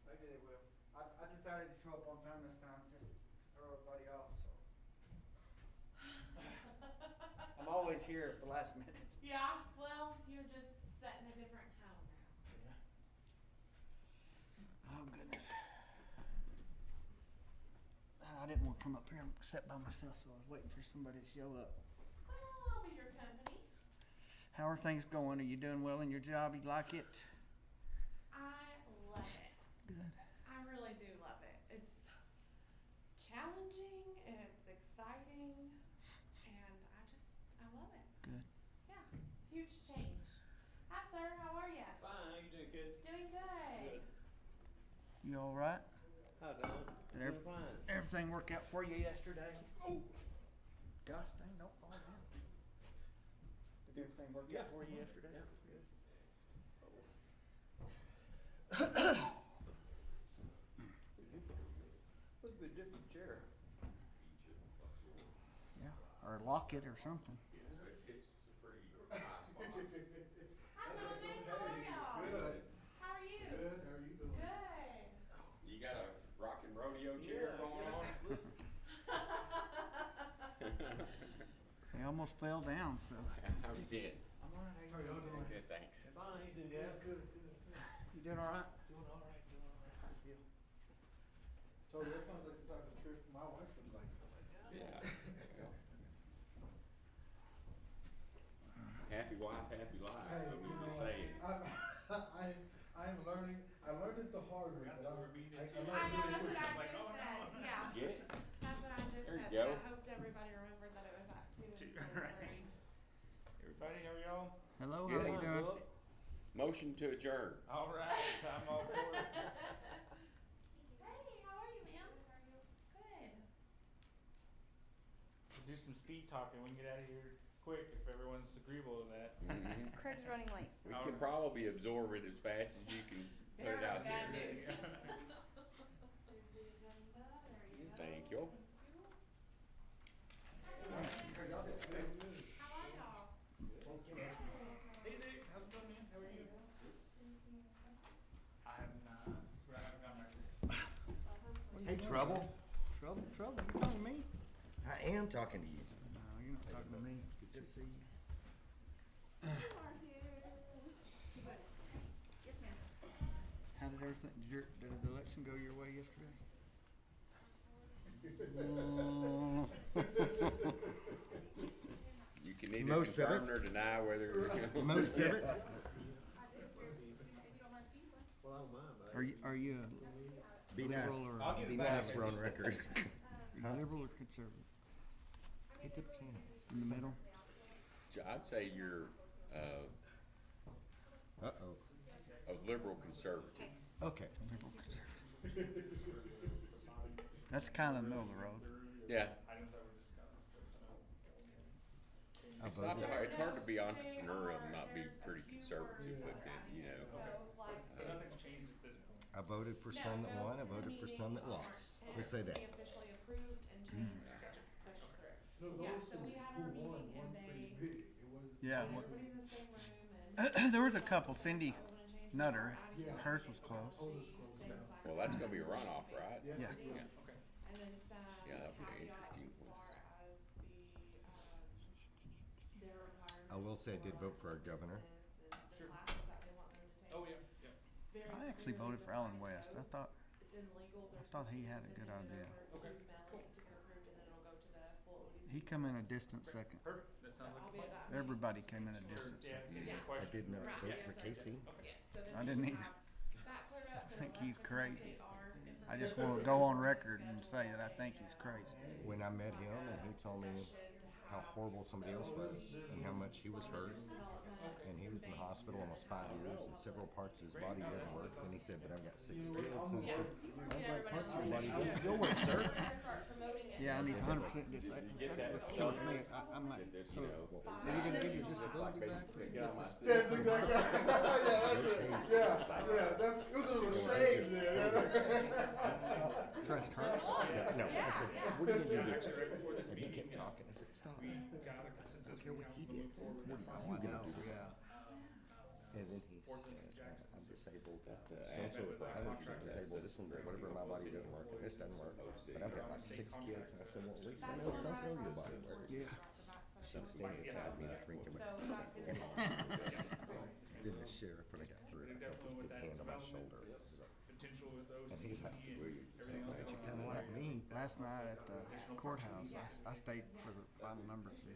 Maybe they will. I decided to show up on time this time, just to throw everybody off, so. I'm always here at the last minute. Yeah, well, you're just setting a different tone now. Oh, goodness. I didn't want to come up here and sit by myself, so I was waiting for somebody to show up. Well, I'll be your company. How are things going? Are you doing well in your job? You like it? I love it. Good. I really do love it. It's challenging, it's exciting, and I love it. Good. Yeah, huge change. Hi, sir. How are you? Fine, how you doing, kid? Doing good. Good. You all right? Hi, Don. Did Doing fine. everything work out for you yesterday? Oh, gosh dang, don't fall down. Did everything work out for you yesterday? Yeah. Would be a different chair. Yeah, or lock it or something. Hi, Jonathan. How are y'all? Good. How are you? Good, how are you doing? Good. You got a rockin' rodeo chair going on? He almost fell down, so. How you been? I'm all right. How y'all doing? Good, thanks. Fine, you doing Yeah, good? good, good. You doing all right? Doing all right, doing all right. So that sounds like the type of trip my wife would like. Yeah. Happy wife, happy life. Hey, What you were you know, saying? I'm learning, I learned it the hard way, but I know, learned that's it what I just quick. said. oh, no. Yeah. Get it? That's what I just There you said. go. I hoped everybody remembered that it was at 2 and 3:30. Everybody, how are y'all? Hello, how Good. are you doing? Motion to adjourn. All right, I'm all for it. Hey, how are you, ma'am? Good. We'll do some speed talking. We can get out of here quick if everyone's agreeable to that. Mhm. Craig's running late. We can probably absorb it as fast as you can put it out Bad there. news. Thank you. How are y'all? Hey there, how's it going, man? How are you? I haven't gotten my. Hey, Trouble. Trouble, trouble, you talking to me? I am talking to you. No, you're not talking to me. Good to see you. Yes, ma'am. How did everything, did the election go your way yesterday? You can either Most of confirm it. or deny whether. Most of it. Well, I don't mind, but. Are you Be nice. Liberal or- I'll get Be it back. nice. We're on record. a liberal or conservative? It depends. In the middle? I'd say you're Uh-oh. a liberal conservative. Okay. Liberal conservative. That's kind of middle of the road. Yeah. Items that were discussed. I It's not voted. hard. It's hard to be entrepreneurial and not be pretty conservative, but then, you know. But nothing's changed at this point. I voted for some that won. I voted for some that lost. Let's say that. Officially approved and changed and pushed through. No, Yeah, those so we had our who won meeting and pretty they, big. It wasn't. Yeah. everybody in the same room and. There was a couple. Cindy I wanna change Nutter, my Yeah. hers was close. Those is close things now. like Well, that's gonna be a runoff, right? Yes, Yeah. it will. Yeah. Okay. And then some Yeah, that'd be an caveats interesting as one. far as their requirements. I will say I did vote for our governor. and the Sure. classes that they want them to take. Oh, yeah, yeah. Very I actually clearly voted for Alan defined West. I goes. thought It's in legal, they're thought he supposed to had a be good sending it idea. over to Okay, Melanie to get approved, and then it'll go to the full ODC. he come in a distant second. Perfect. That sounds I'll like be a at plan. that Everybody came in a distant Yeah, second. in case Yeah. of I questions. did not Right, vote yes, for so- Casey. Yes, so then I we didn't should either. have that cleared up, I so think the he's rest of crazy. the our I just information want to go on record and say that I think he's crazy. When I met him and he told me how horrible somebody else was and how much he was hurt. And he was in the hospital almost 5 years and several parts of his body didn't work. And he said, but I've got 6 kids. And I said, I've got parts of your body that still work, sir. Start promoting it. Yeah, and he's 100% disabled. That's what kills me. I'm like, so are you gonna give your disability back? That's exactly, yeah, that's it. Yeah, that's, it was a little shade there. Trust her. No, I said, what are you gonna do? Actually, right before this And he meeting, kept talking. I said, stop. we got a consensus care from what he council to did. move forward. What are Oh, you I gonna know, do? yeah. And then he 14th said, Jackson. I'm disabled. so if I was disabled, this and whatever in my body doesn't work, and this doesn't work, but I've got like 6 kids, and I said, well, at least I know something of your body works. Yeah. She was standing beside me drinking with Then the sheriff, when I got through, I got this big hand on my shoulder. Potential with And he's like, everything else. "Glad you kinda like me." Last night at the courthouse, I stayed for the final numbers. The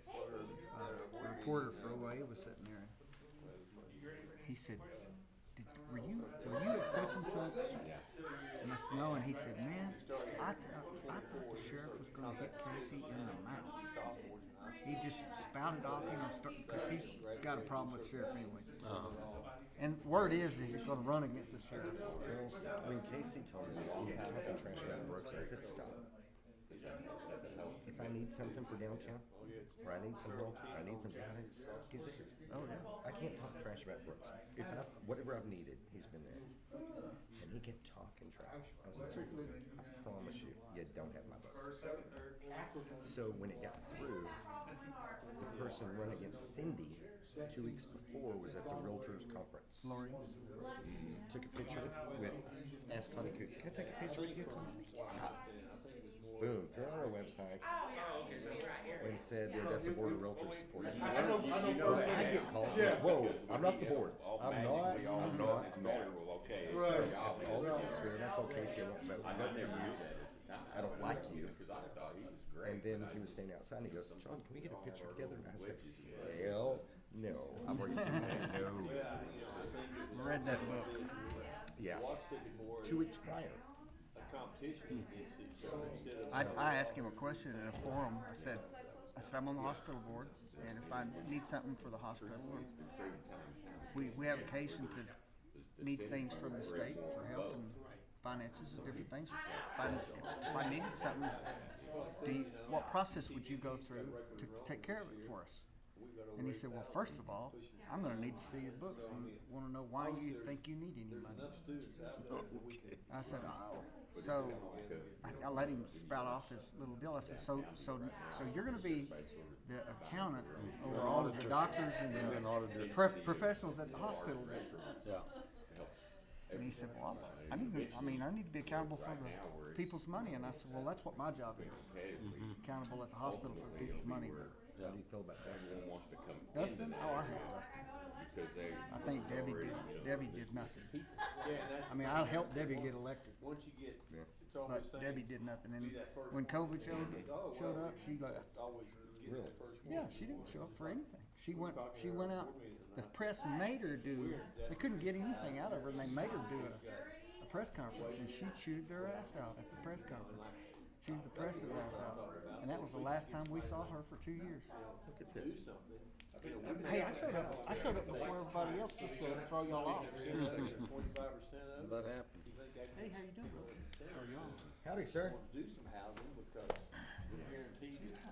reporter for OA was sitting there. He said, were you at such and such? And I said, no. And he said, man, I thought the sheriff was going to hit Casey in the mouth. He just spouted off, because he's got a problem with the sheriff anyway. And word is he's going to run against the sheriff. Well, when Casey told me he was talking trash about Brooks, I said, stop. If I need something for downtown, or I need some help, or I need some guidance, he's there. Oh, yeah. I can't talk trash about Brooks. Whatever I've needed, he's been there. And he can talk and trash. I was like, I promise you, you don't have my vote. So when it got through, the person run against Cindy 2 weeks before was at the Realtors Conference. Lori. Took a picture with asked Connie Coots, can I take a picture with you? Connie said, yeah. Boom, they're on our website. And said that that's the board of realtors supports me. I know I get calls like, whoa, I'm not the board. I'm not. Right. All this is true, that's okay, so I won't vote. I vote for you. I don't like you. And then he was standing outside and he goes, John, can we get a picture together? And I said, hell no. I've already said that. No. Read that book. Yeah. 2 weeks prior. I asked him a question in a forum. I said, I'm on the hospital board, and if I need something for the hospital, we have occasion to need things from the state for help and finances and different things. If I needed something, what process would you go through to take care of it for us? And he said, well, first of all, I'm going to need to see your books and want to know why you think you need any money. I said, oh. So I let him spout off his little deal. I said, so you're going to be the accountant over all of the doctors and the professionals at the hospital district. Yeah. And he said, well, I need to be accountable for the people's money. And I said, well, that's what my job is. Accountable at the hospital for the people's money. How do you feel about Dustin? Dustin? Oh, I hate Dustin. I think Debbie did nothing. I helped Debbie get elected, Once you get, it's but always saying. Debbie did nothing. And when COVID showed up, she left. Really? Yeah, she didn't show up for anything. She went out. The press made her do. They couldn't get anything out of her, and they made her do a press conference, and she chewed their ass out at the press conference. Chewed the press's ass out, and that was the last time we saw her for 2 years. Look at this. Hey, I showed up before everybody else just to throw y'all off. That happened. Hey, how you doing? How are y'all? Howdy, sir. Do some housing because we're guaranteed it's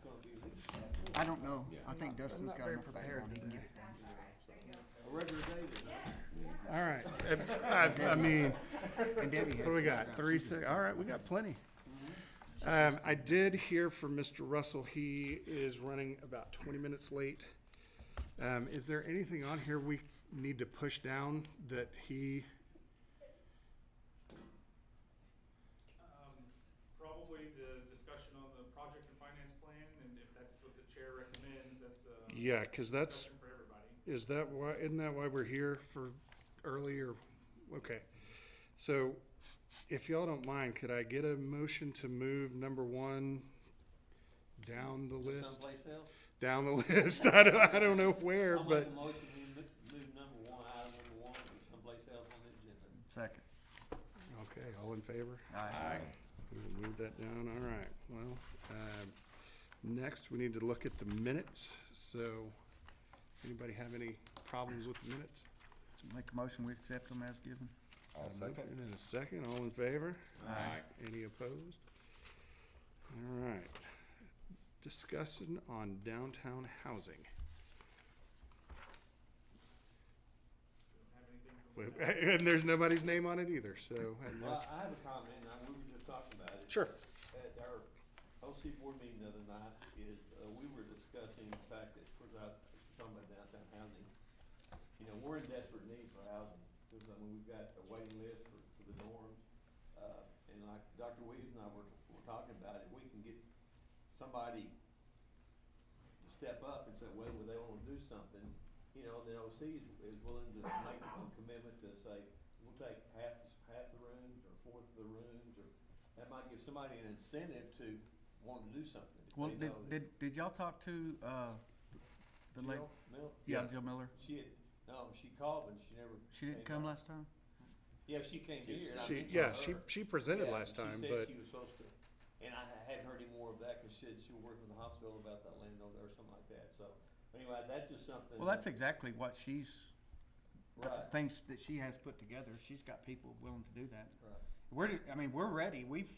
gonna be leased. I don't know. I think Dustin's got enough background. He can get it done. A regular day then. All right. I mean, And Debbie has. what do we the got? background. 3 She just- seconds. All right, we got plenty. I did hear from Mr. Russell. He is running about 20 minutes late. Is there anything on here we need to push down that he? Probably the discussion on the project and finance plan, and if that's what the chair recommends, that's Yeah, because that's, discussion for everybody. is that why, isn't that why we're here for earlier? Okay. So if y'all don't mind, could I get a motion to move number 1 down the list? Someplace else? Down the list. I don't know where, I'll but make a motion, we move number 1, item number 1, to someplace else on the agenda. Second. okay, all in favor? Aye. We will move that down. All right. Well, next we need to look at the minutes. So, anybody have any problems with the minutes? Make a motion, we accept them as given. I'll second. In a second, all in favor? Aye. Any opposed? All right. Discussion on downtown housing. Don't have anything from And there's nobody's name on it either, so unless. I have a comment, and we were just talking about it. Sure. At our OC board meeting the other night is, we were discussing the fact that, of course, I was talking about downtown housing. You know, we're in desperate need for housing. There's a when we've got a waiting list for the dorms. And like Dr. Williams and I were talking about, if we can get somebody to step up and say, well, they wanna do something, you know, then OC is willing to make a commitment to say, we'll take half the rooms or a fourth of the rooms, or that might give somebody an incentive to want to do something. If Well, they know that- did y'all talk to, the lady? Jill Miller? Yeah, Jill Miller? She called, but she never. She didn't come last time? Yeah, she came here. And I She, mentioned yeah, her. she presented Yeah, last she time, said but she was supposed to, and I hadn't heard any more of that, cause she was working with the hospital about that landowner or something like that, so. Anyway, that's just something. Well, that's exactly what she's, Right, things that she has put together. She's got people willing to do that. right. We're ready. We've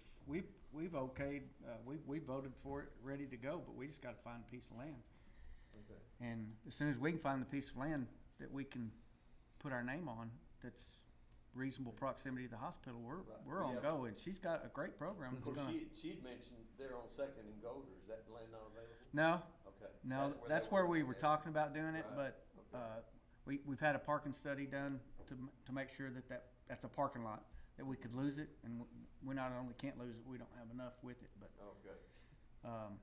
okayed, we voted for it, ready to go, but we just gotta find a piece of land. Okay. And as soon as we can find the piece of land that we can put our name on, that's reasonable proximity to the hospital, Right. we're on Yeah. go, and she's got a great program. Of That's course, gonna, she'd mentioned they're on Second and Golder, is that land not available? no, Okay. no, they that's where we were at. talking about doing it, Right. but, we've had a parking study done to make sure that's a parking lot, that we could lose it, and we not only can't lose it, we don't have enough with it, but, Okay.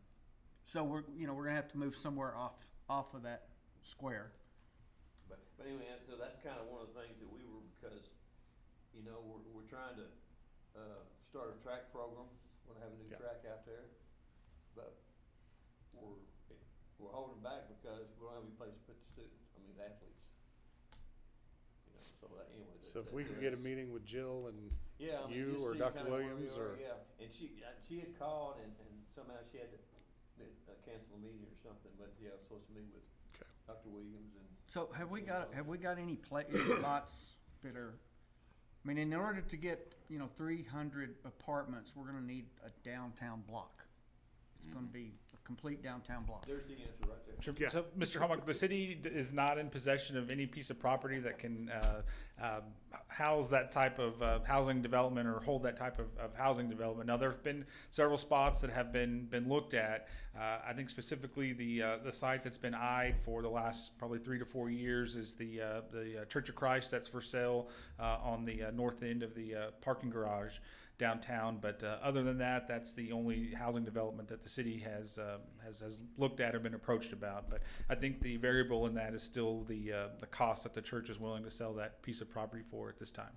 so we're gonna have to move somewhere off of that square. But anyway, and so that's kind of one of the things that we were, because, you know, we're trying to, start a track program, we're gonna have a new Yeah. track out there. But we're holding back because we don't have any place to put the students, the athletes. You know, so that, anyway. so if we could get a meeting with Jill and Yeah, you just or see Dr. kinda where we Williams are, or- Yeah, and she had called and somehow she had to cancel a meeting or something, but yeah, I was supposed to meet with Okay. Dr. Williams and. So have we got any lots that are, I mean, in order to get, 300 apartments, we're gonna need a downtown block. It's gonna be a complete downtown block. There's the answer right there. Sure. Yeah. So, Mr. Hallmark, the city is not in possession of any piece of property that can house that type of housing development or hold that type of housing development. Now, there have been several spots that have been looked at. I think specifically the site that's been eyed for the last probably 3 to 4 years is the Church of Christ that's for sale on the north end of the parking garage downtown, but other than that, that's the only housing development that the city has looked at or been approached about. But I think the variable in that is still the cost that the church is willing to sell that piece of property for at this time.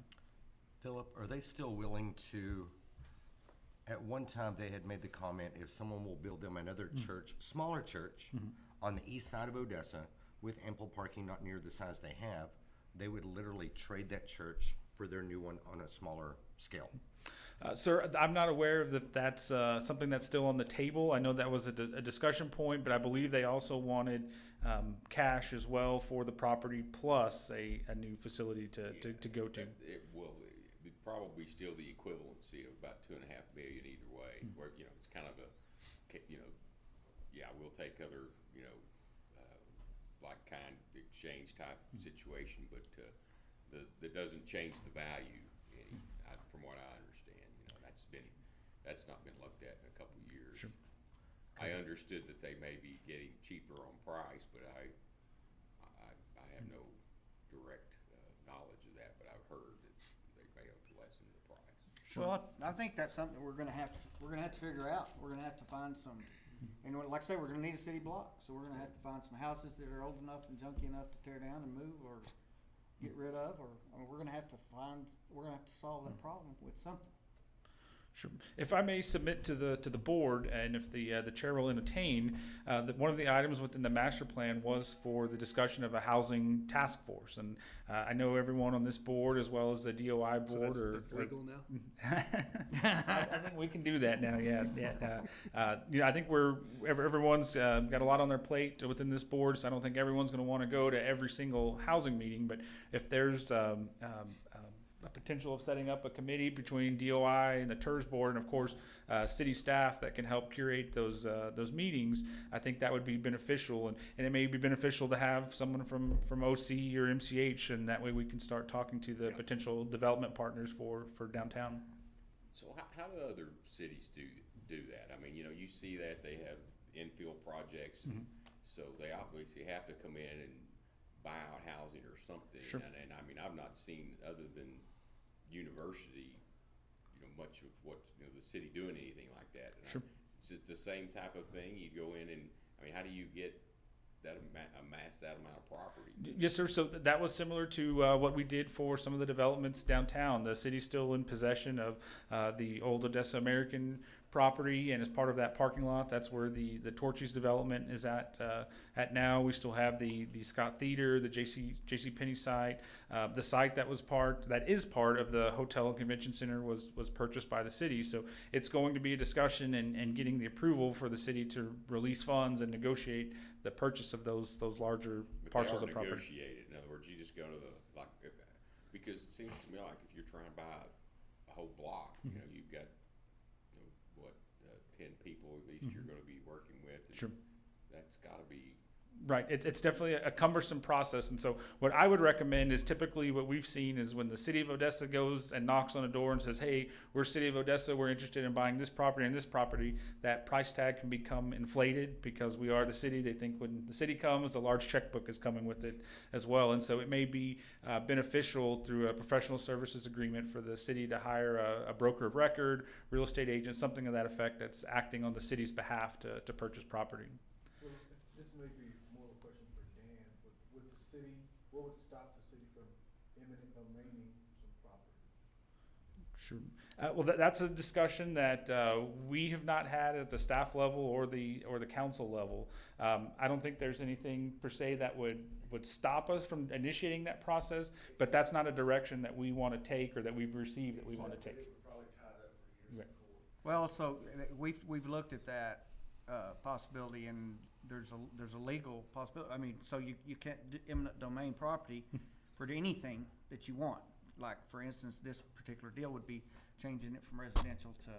Philip, are they still willing to, at one time they had made the comment, if someone will build them another church, smaller church, on the east side of Odessa with ample parking not near the size they have, they would literally trade that church for their new one on a smaller scale. Sir, I'm not aware that that's something that's still on the table. I know that was a discussion point, but I believe they also wanted cash as well for the property plus a new facility to go to. It'd probably still the equivalency of about $2.5 million either way, where, it's kind of we'll take other, like kind exchange type situation, but that doesn't change the value any, from what I understand. That's not been looked at in a couple of years. Sure. I understood that they may be getting cheaper on price, but I have no direct knowledge of that, but I've heard that they may have lessened the price. Well, I think that's something we're gonna have to figure out. We're gonna have to find some, and like I say, we're gonna need a city block, so we're gonna have to find some houses that are old enough and junky enough to tear down and move or get rid of, or we're gonna have to solve that problem with something. Sure. If I may submit to the board, and if the chair will entertain, that one of the items within the master plan was for the discussion of a housing task force, and I know everyone on this board as well as the DOI board So that's legal now? I think we can do that now. Yeah. I think everyone's got a lot on their plate within this board, so I don't think everyone's going to want to go to every single housing meeting. But if there's a potential of setting up a committee between DOI and the TIRZ board, and of course city staff that can help curate those meetings, I think that would be beneficial, and it may be beneficial to have someone from OC or MCH, and that way we can start talking to the potential development partners for downtown. So how do other cities do that? I mean, you see that they have infill projects, so they obviously have to come in and buyout housing or something. Sure. And I mean, I've not seen, other than university, much of what, the city doing anything like that. And Sure. Is it the same type of thing? You go in and, I mean, how do you get that amass that amount of property? Yes, sir. So that was similar to what we did for some of the developments downtown. The city's still in possession of the old Odessa American property, and as part of that parking lot, that's where the Torchy's development is at now. We still have the Scott Theater, the J.C. Penney site. The site that is part of the Hotel and Convention Center was purchased by the city. So it's going to be a discussion and getting the approval for the city to release funds and negotiate the purchase of those larger parcels of property. Negotiated. In other words, you just go to because it seems to me like if you're trying to buy a whole block, you've got 10 people at least you're going to be working with. And Sure. That's got to be. Right. It's definitely a cumbersome process. And so what I would recommend is typically what we've seen is when the city of Odessa goes and knocks on a door and says, hey, we're city of Odessa, we're interested in buying this property and this property, that price tag can become inflated because we are the city. They think when the city comes, a large checkbook is coming with it as well. And so it may be beneficial through a professional services agreement for the city to hire a broker of record, real estate agent, something of that effect that's acting on the city's behalf to purchase property. Well, this may be more of a question for Dan, but with the city, what would stop the city from eminent domaining some property? Sure. Well, that's a discussion that we have not had at the staff level or the council level. I don't think there's anything per se that would stop us from initiating that process, but that's not a direction that we want to take or that we've received that we want to take. It was probably tied up for years Right. in court. Well, so we've looked at that possibility, and there's a legal possibility. I mean, so you can't do eminent domain property for anything that you want. Like, for instance, this particular deal would be changing it from residential to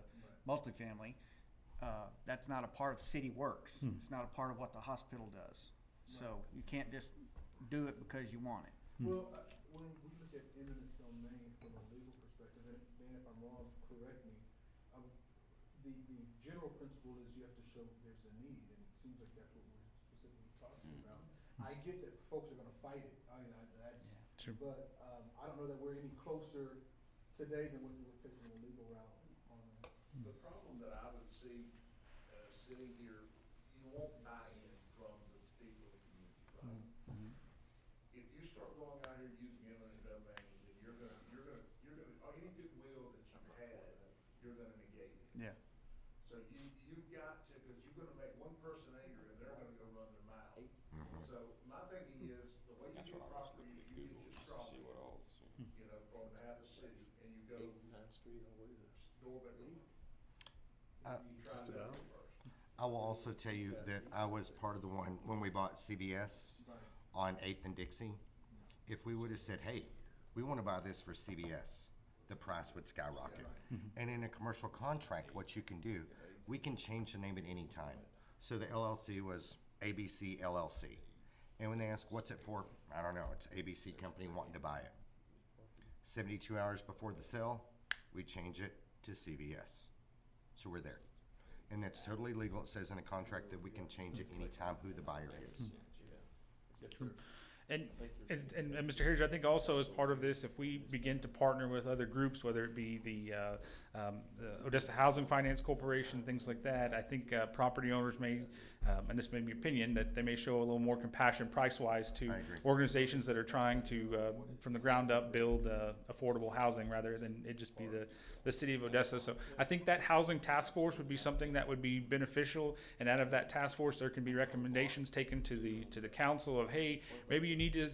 multifamily. That's not a part of city works. It's not a part of what the hospital does. So you can't just do it because you want it. Well, when we look at eminent domain from a legal perspective, and Dan, if I'm wrong, correct me, the general principle is you have to show there's a need, and it seems like that's what we're specifically talking about. I get that folks are gonna fight it, I mean, that's, Sure. but, I don't know that we're any closer today than what we would take from a legal route on that. The problem that I would see, sitting here, you won't buy in from the people of the community, right? If you start going out here using eminent domain, then you're gonna, any goodwill that you've had, you're gonna negate it. Yeah. So you've got to, cause you're gonna make one person angry and they're gonna go run their mouth. So my thinking is, the way you That's get what I was property, looking at you Google get your just to straw see what man, else. from the Havre City, and you go door by door. You try that first. I will also tell you that I was part of the one when we bought CBS on 8th and Dixie. If we would have said, hey, we want to buy this for CBS, the price would skyrocket. And in a commercial contract, what you can do, we can change the name at any time. So the LLC was ABC LLC. And when they ask, what's it for? I don't know. It's ABC company wanting to buy it. 72 hours before the sale, we change it to CBS. So we're there. And that's totally legal. It says in a contract that we can change it anytime who the buyer is. And Mr. Harris, I think also as part of this, if we begin to partner with other groups, whether it be the Odessa Housing Finance Corporation, things like that, I think property owners may, and this may be opinion, that they may show a little more compassion price-wise to I agree. organizations that are trying to, from the ground up, build affordable housing rather than it just be the city of Odessa. So I think that housing task force would be something that would be beneficial, and out of that task force, there can be recommendations taken to the council of, hey, maybe you need to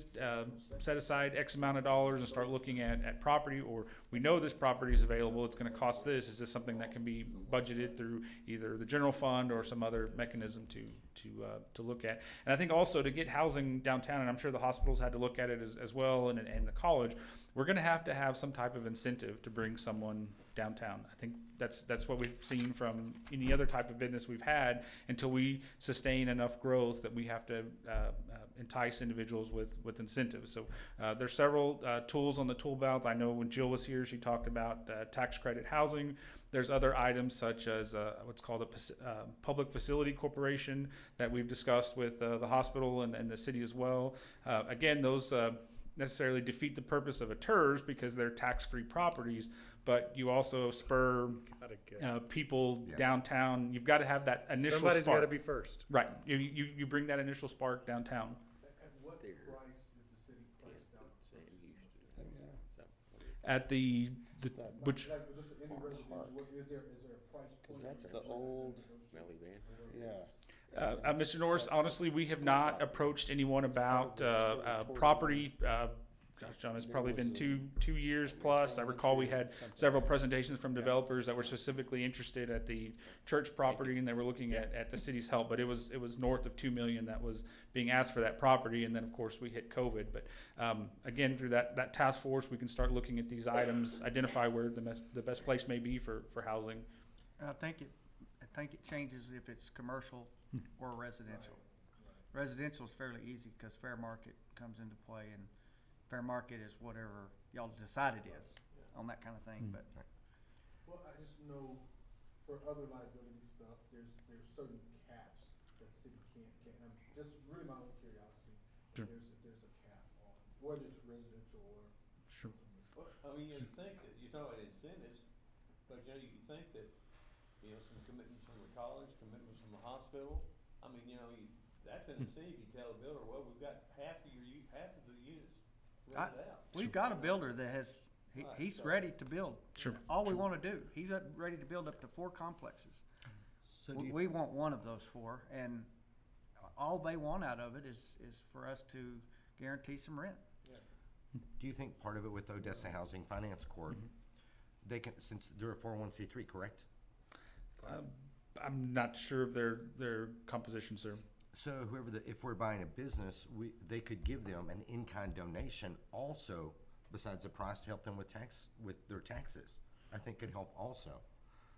set aside X amount of dollars and start looking at property, or we know this property is available, it's gonna cost this. Is this something that can be budgeted through either the general fund or some other mechanism to look at? And I think also to get housing downtown, and I'm sure the hospitals had to look at it as well, and the college, we're gonna have to have some type of incentive to bring someone downtown. I think that's what we've seen from any other type of business we've had until we sustain enough growth that we have to entice individuals with incentives. So there's several tools on the tool belt. I know when Jill was here, she talked about tax credit housing. There's other items such as what's called a public facility corporation that we've discussed with the hospital and the city as well. Again, those necessarily defeat the purpose of a TIRZ because they're tax-free properties, but you also spur people Yes. downtown. You've got to have that initial Somebody's got to spark. be first. Right. You bring that initial spark downtown. At what There. price is the city priced out? Sam Houston. So, what is At the which Like, just any residential, what, is there a price point? that's or the something old- that Melly Van? Yeah. Mr. Norris, honestly, we have not approached anyone about property. Gosh, John, it's probably been two years plus. I recall we had several presentations from developers that were specifically interested at the church property, and they were looking at the city's help. But it was north of $2 million that was being asked for that property, and then of course we hit COVID. But again, through that task force, we can start looking at these items, identify where the best place may be for housing. I think it changes if it's commercial or residential. Residential is fairly easy because fair market comes into play, and fair market is whatever y'all decide it is on that kind of thing, but. Well, I just know for other liability stuff, there's certain caps that city can't, I'm just really my own curiosity. Sure. If there's a cap on, whether it's residential or. Sure. Well, I mean, you think that, you're talking about incentives, but you know, you think that, you know, some commitments from the college, commitments from the hospital, I mean, you know, that's an incentive. You tell a builder, well, we've got half of the units rented out. We've got a builder that has, he's ready to build. Sure. All we wanna do, he's ready to build up to 4 complexes. So do you, We want one of those 4, and all they want out of it is for us to guarantee some rent. do you think part of it with Odessa Housing Finance Corp, they can, since they're a 401c3, correct? I'm not sure of their composition, sir. So if we're buying a business, they could give them an in-kind donation also, besides the price, to help them with their taxes. I think could help also.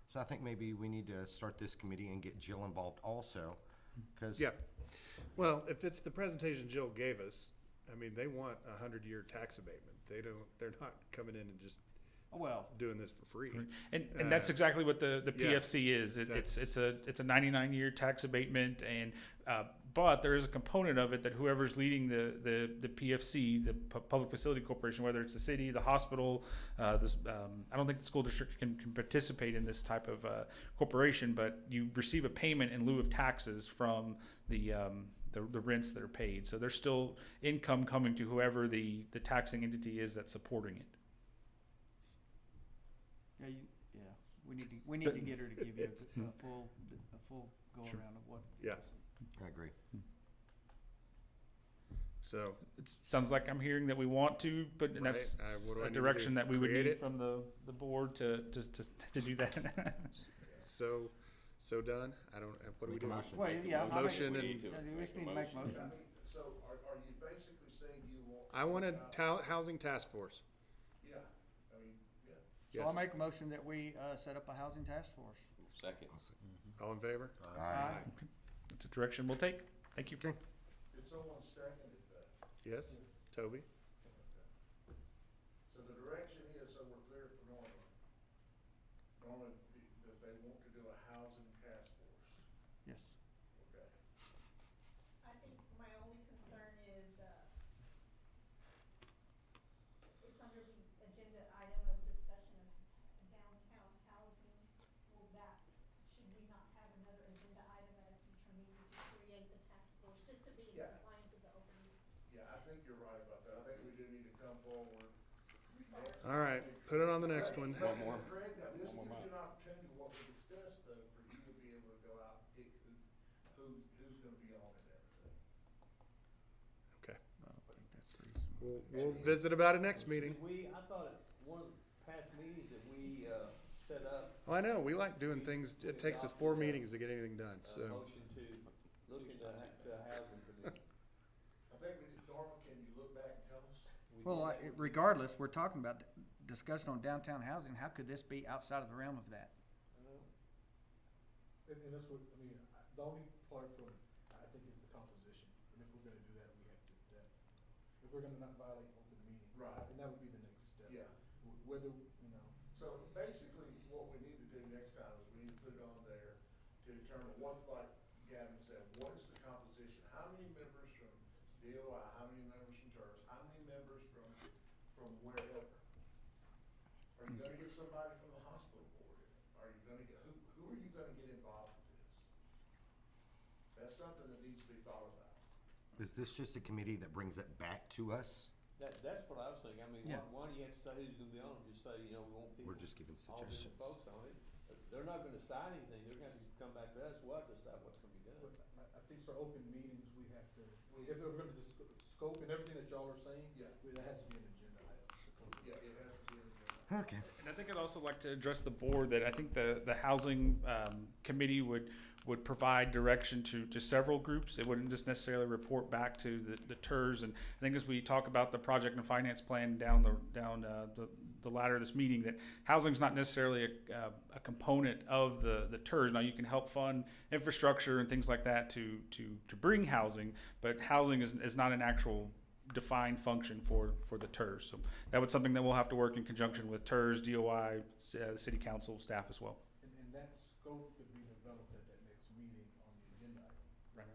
So I think maybe we need to start this committee and get Jill involved also, because. Yeah. Well, if it's the presentation Jill gave us, I mean, they want a 100-year tax abatement. They're not coming in and just Well, doing this for free. And that's exactly what the yeah, PFC is. It's a 99-year tax abatement, and but there is a component of it that whoever's leading the PFC, the Public Facility Corporation, whether it's the city, the hospital, I don't think the school district can participate in this type of corporation, but you receive a payment in lieu of taxes from the rents that are paid. So there's still income coming to whoever the taxing entity is that's supporting it. we need to get her to give you a full go around of what. Yes. I agree. So, It sounds like I'm hearing that we want to, but and that's Right. What do I a need to direction do? that we would Create need it? from the board to do that. so done? I don't, what do we Make a do? motion. Well, yeah, I Motion mean, and- we just need to make a motion. So are you basically saying you want? I want a housing task force. Yeah, I mean, yeah. So I'll Yes. make a motion that we set up a housing task force. Second. All in favor? Aye. That's a direction we'll take. Thank you. Okay. Did someone seconded that? Yes, Toby? So the direction is, so we're clear for Norman, that they want to do a housing task force, Yes. okay? I think my only concern is, it's under the agenda item of discussion of downtown housing. Will that, should we not have another agenda item at a future meeting to create the task force, just to be in Yeah. compliance with the open meeting? Yeah, I think you're right about that. I think we do need to come forward. All right, put it on the next one. Greg, now this gives you an opportunity, what we discussed though, for you to be able to go out and pick who's gonna be on it and everything. Okay. I don't think that's reasonable. We'll visit about it next meeting. I thought at one of the past meetings that we, set up Oh, I know, we like doing things, it takes us 4 meetings to get anything done, a so. motion to look into a housing committee. I think we need, Norman, can you look back and tell us? We Well, did that with- regardless, we're talking about discussion on downtown housing. How could this be outside of the realm of that? And that's what, I mean, the only part for, I think, is the composition, and if we're gonna do that, we have to, if we're gonna not violate open meetings. Right. And that would be the next step. Yeah. Whether, you know. So basically, what we need to do put it on there to determine what, like Gavin said, what is the composition? How many members from DOI, how many members from TIRZ, how many members from wherever? Are you gonna get somebody from the hospital board in it? Are you gonna get, who are you gonna get involved with this? That's something that needs to be thought about. Is this just a committee that brings it back to us? That's what I was thinking. I mean, Yeah. why do you have to say who's gonna be on it? Just say, you know, we want people. We're just giving All different suggestions. folks on it. They're not gonna decide anything. They're gonna come back to us. We'll have to decide what's gonna be done. But I think for open meetings, we have to, if we're gonna do scope and everything that y'all are saying, Yeah. that has to be an agenda item. Yeah, it has to be. in there. Okay. And I think I'd also like to address the board that I think the housing committee would provide direction to several groups. It wouldn't just necessarily report back to the TIRZ. And I think as we talk about the project and finance plan down the ladder of this meeting, that housing's not necessarily a component of the TIRZ. Now you can help fund infrastructure and things like that to bring housing, but housing is not an actual defined function for the TIRZ. So that was something that we'll have to work in conjunction with TIRZ, DOI, city council, staff as well. And that scope could be developed at that next meeting on the agenda item.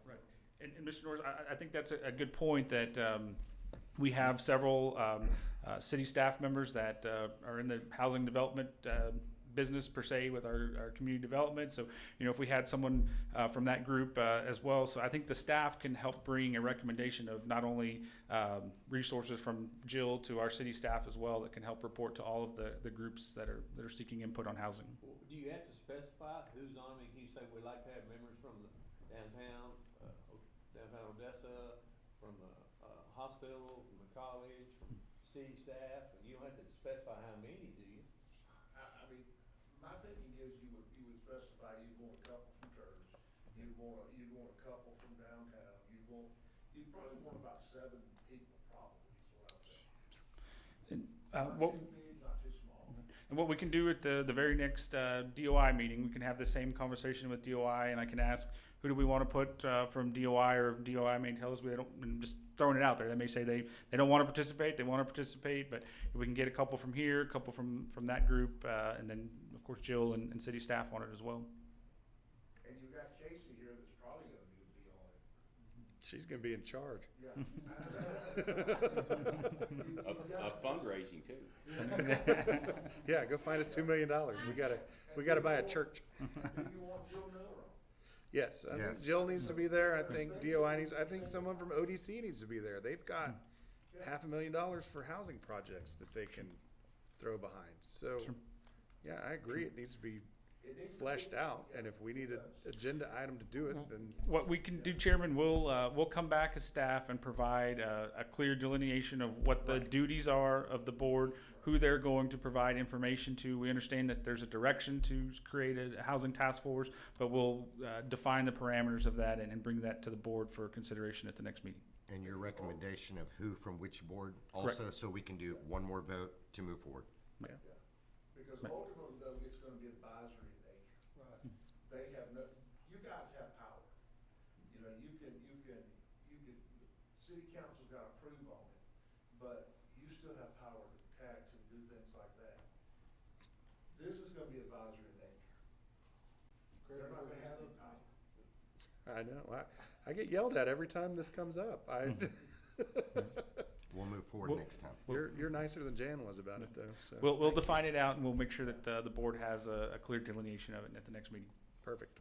Right. And Mr. Norris, I think that's a good point that we have several city staff members that are in the housing development business per se with our community development. So, you know, if we had someone from that group as well. So I think the staff can help bring a recommendation of not only resources from Jill to our city staff as well that can help report to all of the groups that are seeking input on housing. Well, do you have to specify who's on it? Can you say we'd like to have members from the downtown Odessa, from the hospital, from the college, from city staff, and you don't have to specify how many, do you? I mean, my thinking is you would specify you'd want a couple from TIRZ, you'd want a couple from downtown, you'd probably want about 7 people probably, is what I'm saying. And Not too big, not too small. And what we can do at the very next DOI meeting, we can have the same conversation with DOI, and I can ask, who do we want to put from DOI, or DOI may tell us we don't, I'm just throwing it out there. They may say they don't want to participate, they want to participate, but if we can get a couple from here, a couple from that group, and then, of course, Jill and city staff on it as well. And you've got Casey here that's probably gonna be on it. She's gonna be in charge. Yeah. Of fundraising too. Yeah, go find us $2 million. We gotta buy a church. Do you want Jill Miller on? Yes, I think Yes. Jill needs to be there. I think DOI needs, I think someone from ODC needs to be there. They've got $500,000 for housing projects that they can throw behind. So, yeah, I agree. It needs to be It needs to fleshed be- out, yeah, and if we need it an does. agenda item to do it, then What we can do, Chairman, we'll come back as staff and provide a clear delineation of what the duties are of the board, who they're going to provide information to. We understand that there's a direction to create a housing task force, but we'll define the parameters of that and bring that to the board for consideration at the next meeting. And your recommendation of who from which board also, so we can do one more vote to move forward. Yeah, because ultimately though, it's gonna be advisory in nature. Right. They have no, you guys have power. You know, city council's gotta approve on it, but you still have power to tax and do things like that. This is gonna be advisory in nature. They're not gonna have any power. I know, I get yelled at every time this comes up. We'll move forward next time. You're nicer than Jan was about it, though, so. We'll define it out, and we'll make sure that the board has a clear delineation of it at the next meeting. Perfect.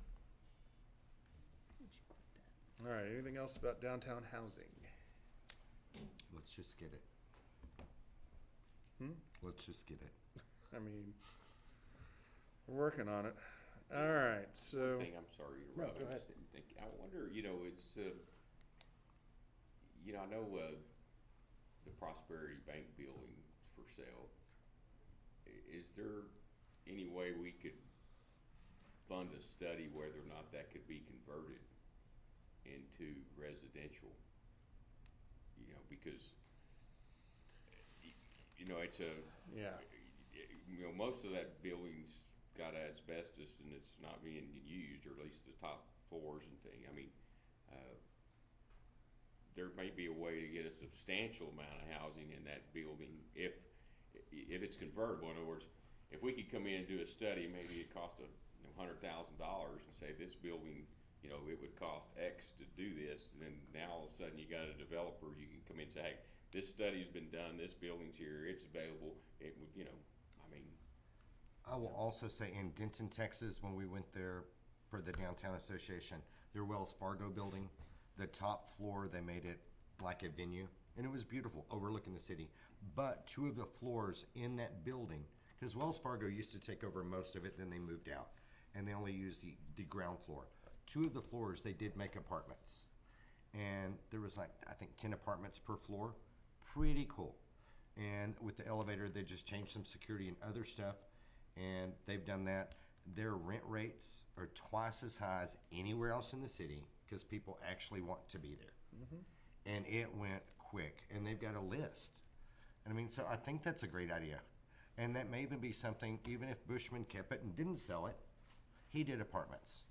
All right, anything else about downtown housing? Let's just get it. Hmm? Let's just get it. I mean, we're working on it. All right, so, One thing, I'm sorry to No, interrupt. go I just didn't think, I wonder, you know, it's, you know, I know, the Prosperity Bank building for sale. Is there any way we could fund a study whether or not that could be converted into residential? You know, because, you know, it's yeah, you know, most of that building's got asbestos and it's not being used, or at least the top floors and thing. I mean, there may be a way to get a substantial amount of housing in that building if it's convertible. In other words, if we could come in and do a study, maybe it cost $100,000 and say this building, you know, it would cost X to do this, and then now all of a sudden you got a developer, you can come in and say, hey, this study's been done, this building's here, it's available, it would, you know, I mean, I will also say in Denton, Texas, when we went there for the Downtown Association, their Wells Fargo building, the top floor, they made it like a venue, and it was beautiful, overlooking the city. But 2 of the floors in that building, because Wells Fargo used to take over most of it, then they moved out, and they only used the ground floor. 2 of the floors, they did make apartments. And there was like, I think 10 apartments per floor. Pretty cool. And with the elevator, they just changed some security and other stuff, and they've done that. Their rent rates are twice as high as anywhere else in the city because people actually want to be there. And it went quick, and they've got a list. And I mean, so I think that's a great idea. And that may even be something, even if Bushman kept it and didn't sell it, he did apartments.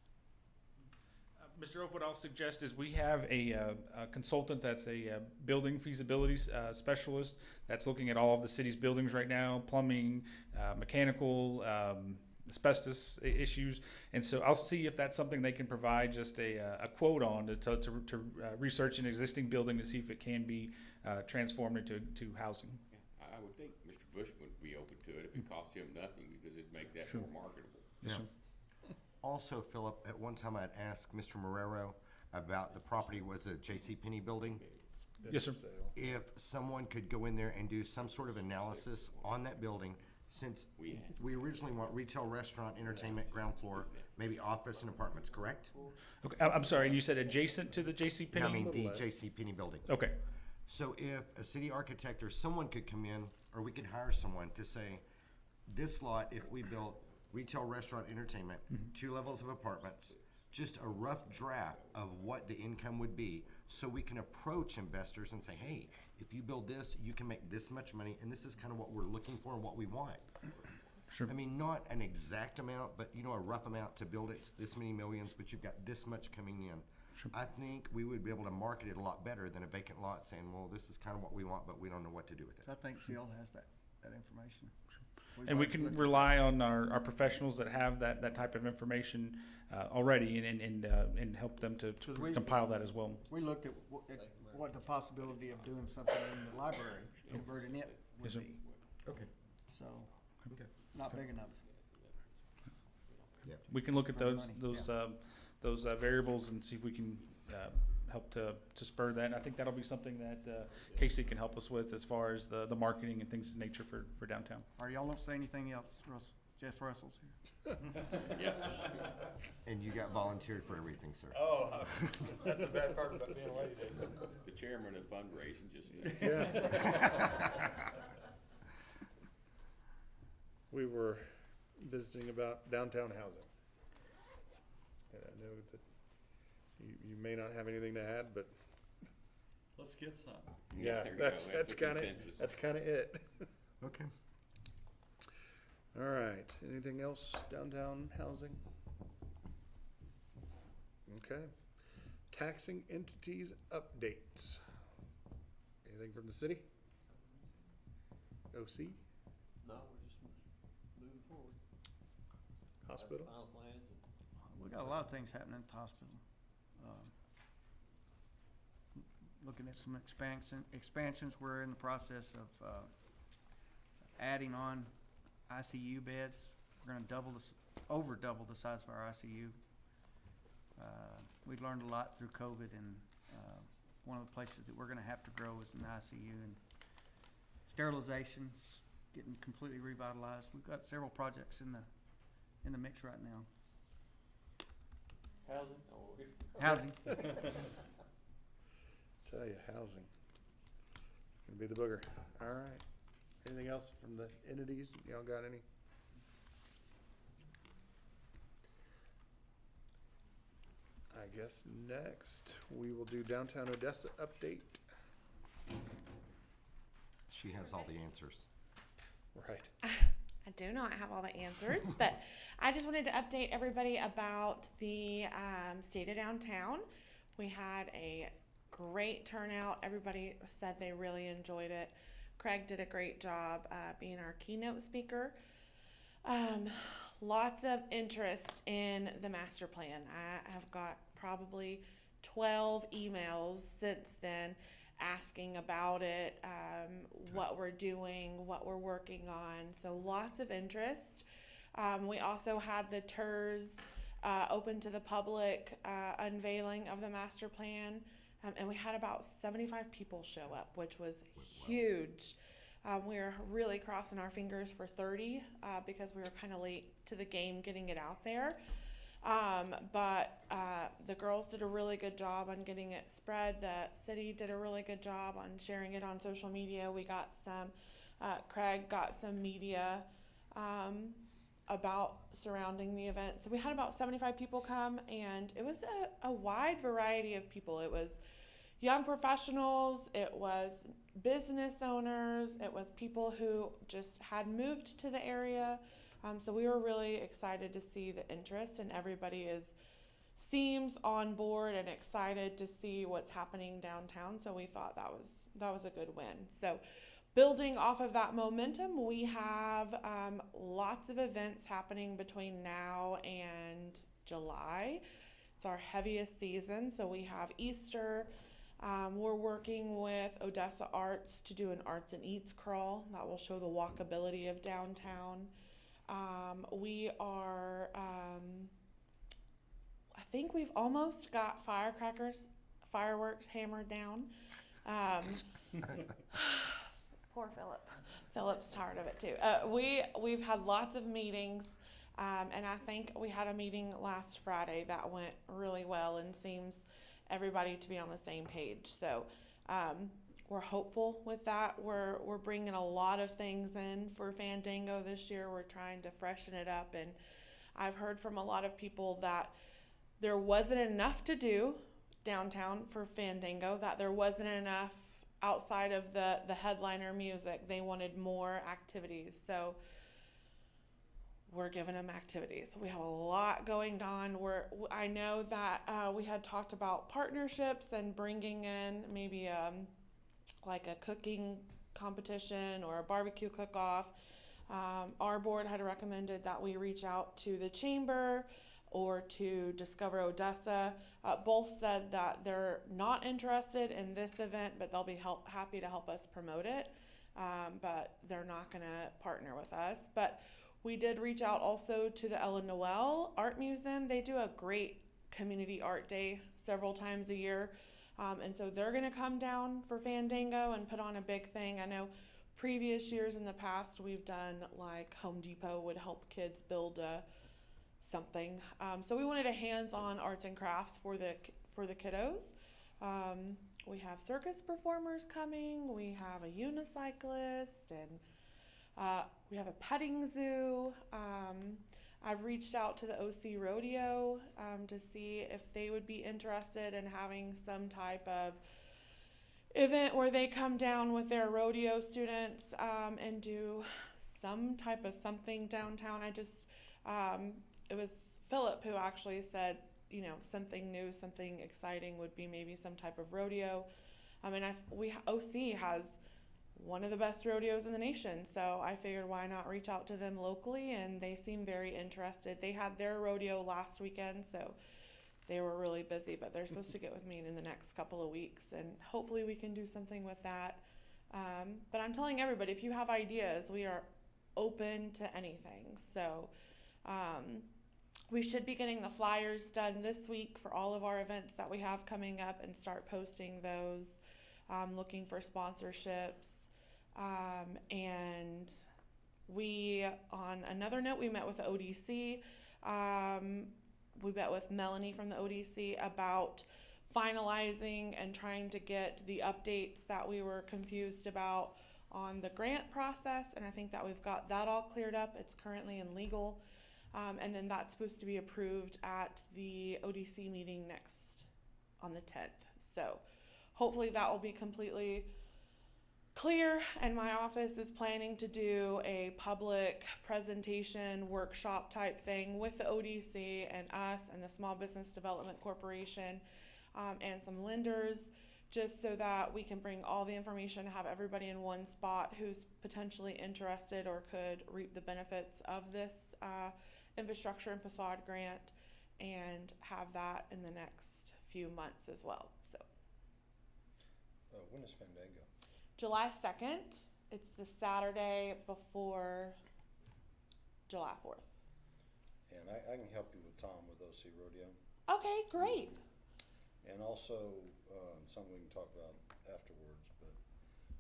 Mr. Oaf, what I'll suggest is we have a consultant that's a building feasibility specialist that's looking at all of the city's buildings right now, plumbing, mechanical, asbestos issues. And so I'll see if that's something they can provide just a quote on to research an existing building to see if it can be transformed into housing. yeah, I would think Mr. Bush would be open to it if it cost him nothing, because it'd make that Sure. more marketable. Yes, sir. Also, Philip, at one time I'd asked Mr. Marrero about the property was a JCPenney building. Yes, sir. If someone could go in there and do some sort of analysis on that building, since we originally want retail, restaurant, entertainment, ground floor, maybe office and apartments, correct? Okay, I'm sorry, and you said adjacent to the JCPenney? I mean, the JCPenney building. Okay. So if a city architect or someone could come in, or we could hire someone to say, this lot, if we built retail, restaurant, entertainment, 2 levels of apartments, just a rough draft of what the income would be, so we can approach investors and say, hey, if you build this, you can make this much money, and this is kind of what we're looking for and what we want. Sure. I mean, not an exact amount, but you know, a rough amount to build it, this many millions, but you've got this much coming in. Sure. I think we would be able to market it a lot better than a vacant lot saying, well, this is kind of what we want, but we don't know what to do with it. So I think Jill has that information. And we can rely on our professionals that have that type of information already and help them to compile that as well. We looked at what the possibility of doing something in the library, converting it would Yes, sir. be. Okay. So, Okay. not big enough. Yeah. We can look at For the those money, those variables and see if we can help to spur that. And I think that'll be something that Casey can help us with as far as the marketing and things of nature for downtown. All right, y'all don't say anything else, Russell. Jeff Russell's here. And you got volunteered for everything, sir. Oh, that's the bad part about being away today. The chairman of fundraising just, We were visiting about downtown housing. And I know that you may not have anything to add, but Let's get some. yeah, there you go. that's a kind of, consensus. that's kind of it. Okay. All right, anything else downtown housing? Okay. Taxing entities updates. Anything from the city? OC, No, we're just moving forward. hospital? Final plans and We got a lot of things happening at the hospital. Looking at some expansions. We're in the process of adding on ICU beds. We're gonna over double the size of our ICU. We learned a lot through COVID, and one of the places that we're gonna have to grow is in the ICU, and sterilization's getting completely revitalized. We've got several projects in the mix right now. housing. Housing. Tell you, housing. It's gonna be the booger. All right. Anything else from the entities? Y'all got any? I guess next we will do downtown Odessa update. She has all the answers. Right. I do not have all the answers, but I just wanted to update everybody about the state of downtown. We had a great turnout. Everybody said they really enjoyed it. Craig did a great job being our keynote speaker. lots of interest in the master plan. I have got probably 12 emails since then asking about it, what we're doing, what we're working on. So lots of interest. We also had the TIRZ open to the public unveiling of the master plan, and we had about 75 people show up, which was huge. We were really crossing our fingers for 30 because we were kind of late to the game getting it out there. But the girls did a really good job on getting it spread. The city did a really good job on sharing it on social media. We got some, Craig got some media about surrounding the event. So we had about 75 people come, and it was a wide variety of people. It was young professionals, it was business owners, it was people who just had moved to the area. So we were really excited to see the interest, and everybody seems on board and excited to see what's happening downtown. So we thought that was a good win. So building off of that momentum, we have lots of events happening between now and July. It's our heaviest season. So we have Easter. We're working with Odessa Arts to do an Arts and Eats crawl that will show the walkability of downtown. We are, I think we've almost got fireworks hammered down. Poor Philip. Philip's tired of it too. We've had lots of meetings, and I think we had a meeting last Friday that went really well and seems everybody to be on the same page. So we're hopeful with that. We're bringing a lot of things in for Fandango this year. We're trying to freshen it up, and I've heard from a lot of people that there wasn't enough to do downtown for Fandango, that there wasn't enough outside of the headliner music. They wanted more activities. So we're giving them activities. We have a lot going on. I know that we had talked about partnerships and bringing in maybe like a cooking competition or a barbecue cook-off. Our board had recommended that we reach out to the chamber or to Discover Odessa. Both said that they're not interested in this event, but they'll be happy to help us promote it. But they're not going to partner with us. But we did reach out also to the Ellen Noel Art Museum. They do a great community art day several times a year. And so they're going to come down for Fandango and put on a big thing. I know previous years in the past, we've done like Home Depot would help kids build something. So we wanted a hands-on arts and crafts for the kiddos. We have circus performers coming. We have a unicyclist, and we have a petting zoo. I've reached out to the OC Rodeo to see if they would be interested in having some type of event where they come down with their rodeo students and do some type of something downtown. It was Philip who actually said, something new, something exciting would be maybe some type of rodeo. OC has one of the best rodeos in the nation, so I figured why not reach out to them locally, and they seem very interested. They had their rodeo last weekend, so they were really busy, but they're supposed to get with me in the next couple of weeks, and hopefully we can do something with that. But I'm telling everybody, if you have ideas, we are open to anything. So we should be getting the flyers done this week for all of our events that we have coming up and start posting those, looking for sponsorships. And on another note, we met with the ODC. We met with Melanie from the ODC about finalizing and trying to get the updates that we were confused about on the grant process. And I think that we've got that all cleared up. It's currently in legal. And then that's supposed to be approved at the ODC meeting next on the 10th. So hopefully that will be completely clear, and my office is planning to do a public presentation workshop type thing with the ODC and us and the Small Business Development Corporation and some lenders just so that we can bring all the information, have everybody in one spot who's potentially interested or could reap the benefits of this infrastructure and facade grant, and have that in the next few months as well. So When is Fandango? July 2nd, it's the Saturday before July 4th. And I can help you with Tom with OC Rodeo. Okay, great. And also, something we can talk about afterwards, but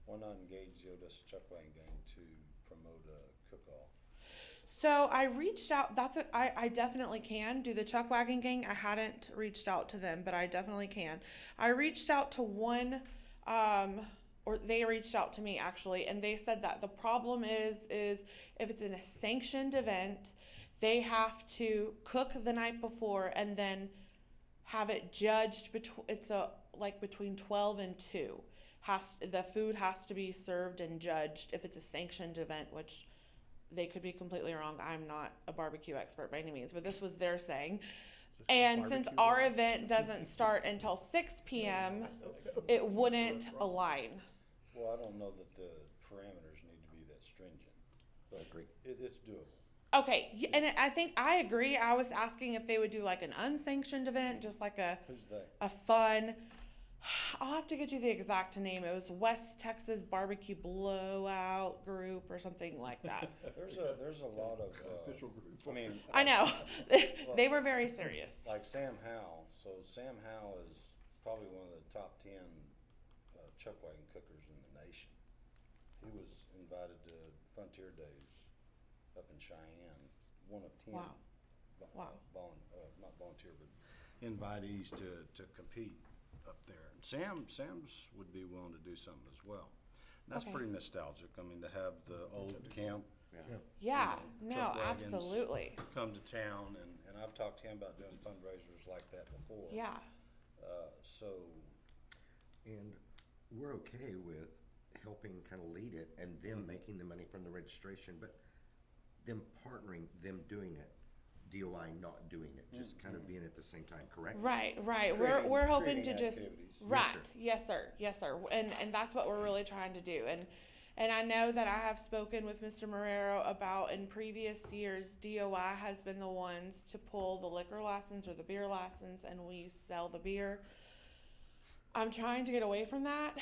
why not engage the Odessa Chuck Wagon Gang to promote a cook-off? So I reached out. I definitely can do the Chuck Wagon Gang. I hadn't reached out to them, but I definitely can. I reached out to one, or they reached out to me actually, and they said that the problem is if it's in a sanctioned event, they have to cook the night before and then have it judged between 12 and 2. The food has to be served and judged if it's a sanctioned event, which they could be completely wrong. I'm not a barbecue expert by any means, but this was their saying. And since our event doesn't start until 6 p.m., it wouldn't align. Well, I don't know that the parameters need to be that stringent, but it's doable. Okay, and I think I agree. I was asking if they would do like an unsanctioned event, just like Who's they? a fun. I'll have to get you the exact name. It was West Texas Barbecue Blowout Group or something like that. There's a lot of, Official group. I mean. I know. They were very serious. Like Sam Howell. So Sam Howell is probably one of the top 10 chuck wagon cookers in the nation. He was invited to Frontier Days up in Cheyenne, one of 10. Wow. Wow. Not volunteer, but invitees to compete up there. And Sam's would be willing to do something as well. And that's Okay. pretty nostalgic. I mean, to have the old camp Yeah. You know, No, truck wagons. absolutely. come to town, and I've talked to him about doing fundraisers like that before. Yeah. So, And we're okay with helping kind of lead it and them making the money from the registration, but them partnering, them doing it, DOI not doing it, just kind of being at the same time, correct? Right. Creating- We're hoping to creating just activities. right. Yes, sir. And that's what we're really trying to do. And I know that I have spoken with Mr. Marrero about in previous years, DOI has been the ones to pull the liquor license or the beer license, and we sell the beer. I'm trying to get away from that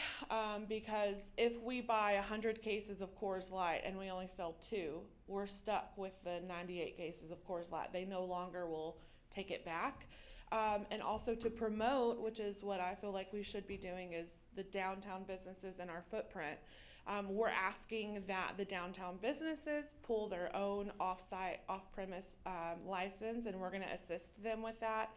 because if we buy 100 cases of Coors Light and we only sell 2, we're stuck with the 98 cases of Coors Light. They no longer will take it back. And also to promote, which is what I feel like we should be doing, is the downtown businesses in our footprint. We're asking that the downtown businesses pull their own off-site, off-premise license, and we're going to assist them with that.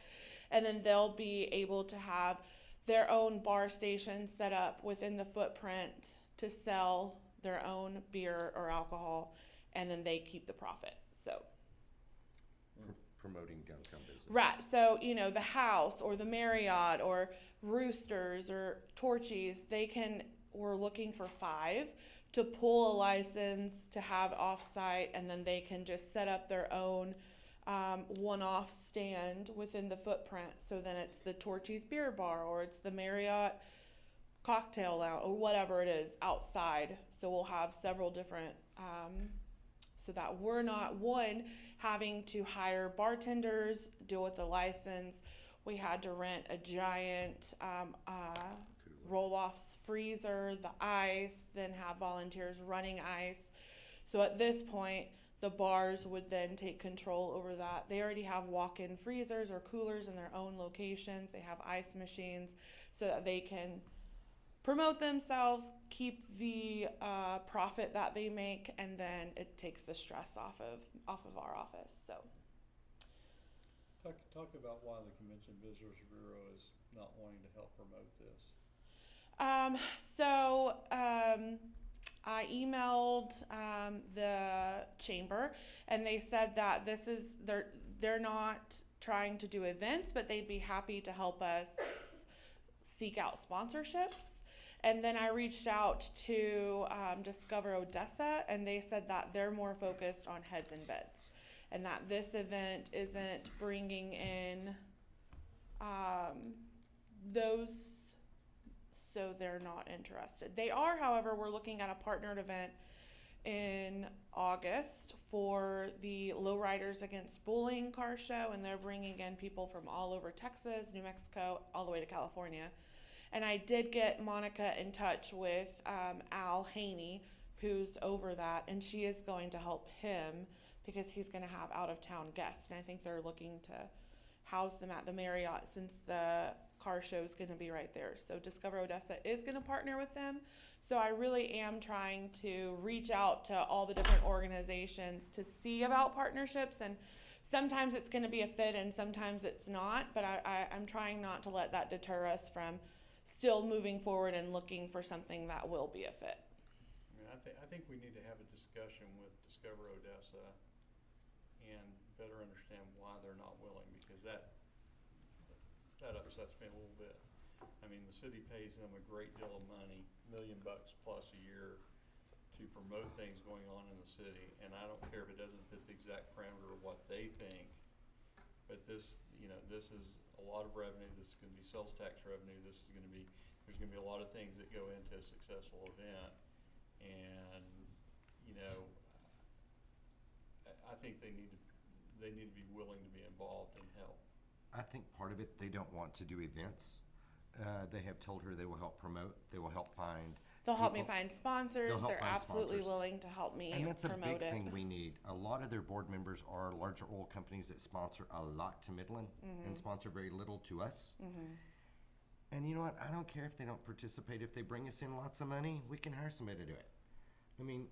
And then they'll be able to have their own bar station set up within the footprint to sell their own beer or alcohol, and then they keep the profit. So Promoting downtown business. right, so the House or the Marriott or Roosters or Torchy's, we're looking for 5 to pull a license to have off-site, and then they can just set up their own one-off stand within the footprint. So then it's the Torchy's Beer Bar or it's the Marriott Cocktail Lounge or whatever it is outside. So we'll have several different, so that we're not, one, having to hire bartenders, deal with the license. We had to rent a giant roll-off freezer, the ice, then have volunteers running ice. So at this point, the bars would then take control over that. They already have walk-in freezers or coolers in their own locations. They have ice machines so that they can promote themselves, keep the profit that they make, and then it takes the stress off of our office. So Talk about why the Convention Visitors Bureau is not wanting to help promote this. I emailed the chamber, and they said that they're not trying to do events, but they'd be happy to help us seek out sponsorships. And then I reached out to Discover Odessa, and they said that they're more focused on heads and beds, and that this event isn't bringing in those so they're not interested. They are, however, we're looking at a partnered event in August for the Lowriders Against Bullying car show, and they're bringing in people from all over Texas, New Mexico, all the way to California. And I did get Monica in touch with Al Haney, who's over that, and she is going to help him because he's going to have out-of-town guests, and I think they're looking to house them at the Marriott since the car show is going to be right there. So Discover Odessa is going to partner with them. So I really am trying to reach out to all the different organizations to see about partnerships, and sometimes it's going to be a fit and sometimes it's not, but I'm trying not to let that deter us from still moving forward and looking for something that will be a fit. I mean, I think we need to have a discussion with Discover Odessa and better understand why they're not willing, because that upsets me a little bit. I mean, the city pays them a great deal of money, $1 million plus a year, to promote things going on in the city, and I don't care if it doesn't fit the exact parameter of what they think, but this is a lot of revenue. This is going to be sales tax revenue. There's going to be a lot of things that go into a successful event, and I think they need to be willing to be involved and help. I think part of it, they don't want to do events. They have told her they will help promote, they will help find. They'll help me people. find sponsors. They'll help They're find absolutely sponsors. willing to help me And that's a promote big it. thing we need. A lot of their board members are larger oil companies that sponsor a lot to Midland and sponsor very little to us. And you know what? I don't care if they don't participate. If they bring us in lots of money, we can hire somebody to do it. I mean,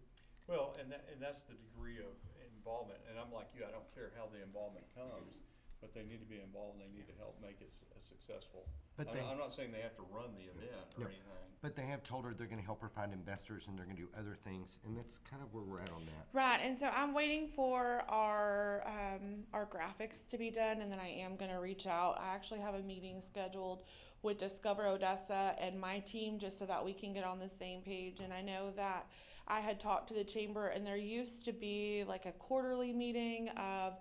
Well, and that's the degree of involvement, and I'm like you, I don't care how the involvement comes, but they need to be involved and they need to help make it successful. But I'm not saying they have to run the event or No. anything. but they have told her they're going to help her find investors and they're going to do other things, and that's kind of where we're at on that. Right, and so I'm waiting for our graphics to be done, and then I am going to reach out. I actually have a meeting scheduled with Discover Odessa and my team just so that we can get on the same page. And I know that I had talked to the chamber, and there used to be like a quarterly meeting of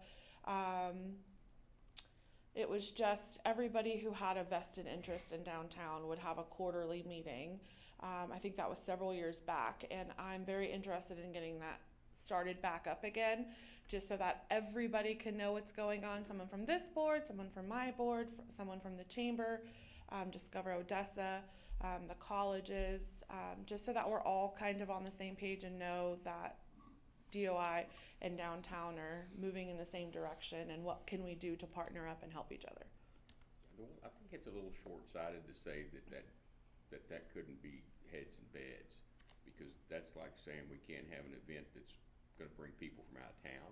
it was just everybody who had a vested interest in downtown would have a quarterly meeting. I think that was several years back, and I'm very interested in getting that started back up again, just so that everybody can know what's going on. Someone from this board, someone from my board, someone from the chamber, Discover Odessa, the colleges, just so that we're all kind of on the same page and know that DOI and downtown are moving in the same direction, and what can we do to partner up and help each other. I think it's a little short-sighted to say that couldn't be heads and beds, because that's like saying we can't have an event that's gonna bring people from out of town,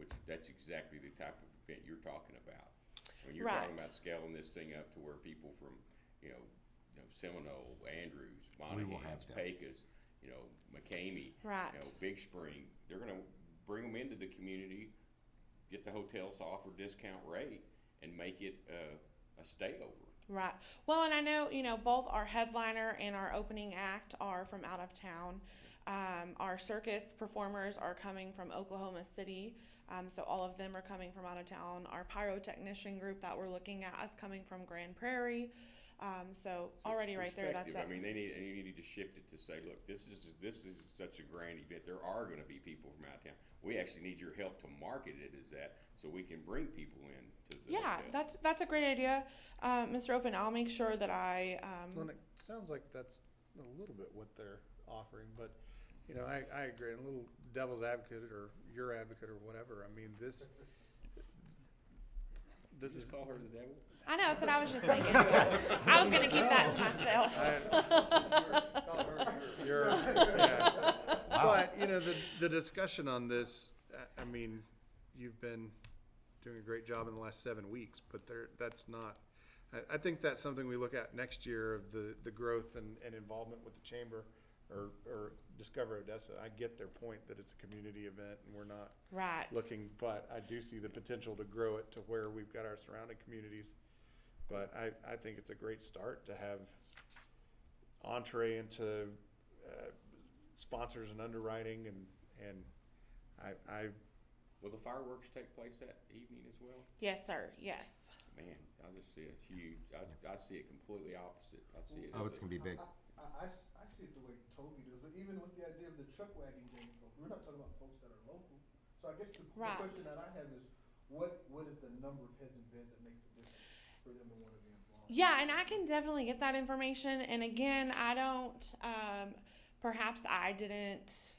which that's exactly the type of event you're talking about. When you're Right. talking about scaling this thing up to where people from, Seminole, Andrews, Monahans, them. Pecos, McCamey, Right. Big Spring, they're gonna bring them into the community, get the hotels to offer discount rate, and make it a stayover. Right. Well, and I know, both our headliner and our opening act are from out of town. Our circus performers are coming from Oklahoma City. So all of them are coming from out of town. Our pyrotechnician group that we're looking at is coming from Grand Prairie. So already right there, that's Perspective. it. I mean, you need to shift it to say, look, this is such a grand event. There are going to be people from out of town. We actually need your help to market it as that, so we can bring people in to the Yeah, hotels. that's a great idea. Mr. Ofen, I'll make sure that I, Well, it sounds like that's a little bit what they're offering, but, I agree. A little devil's advocate or your advocate or whatever. I mean, this Just is. call her the devil. I know, that's what I was just thinking. I was gonna keep that to myself. You're, yeah. But, the discussion on this, I mean, you've been doing a great job in the last 7 weeks, but that's not, I think that's something we look at next year of the growth and involvement with the chamber or Discover Odessa. I get their point that it's a community event and we're not Right. looking, but I do see the potential to grow it to where we've got our surrounding communities. But I think it's a great start to have entree into sponsors and underwriting, and I Will the fireworks take place that evening as well? Yes, sir, yes. man, I just see it huge, I see it completely opposite. I see it Oh, as it's a- gonna be big. I see it the way Toby does, but even with the idea of the truck wagon gang folks, we're not talking about folks that are local. So I guess the Right. question that I have is, what is the number of heads and beds that makes a difference for them to wanna be involved? Yeah, and I can definitely get that information. And again, I don't, perhaps I didn't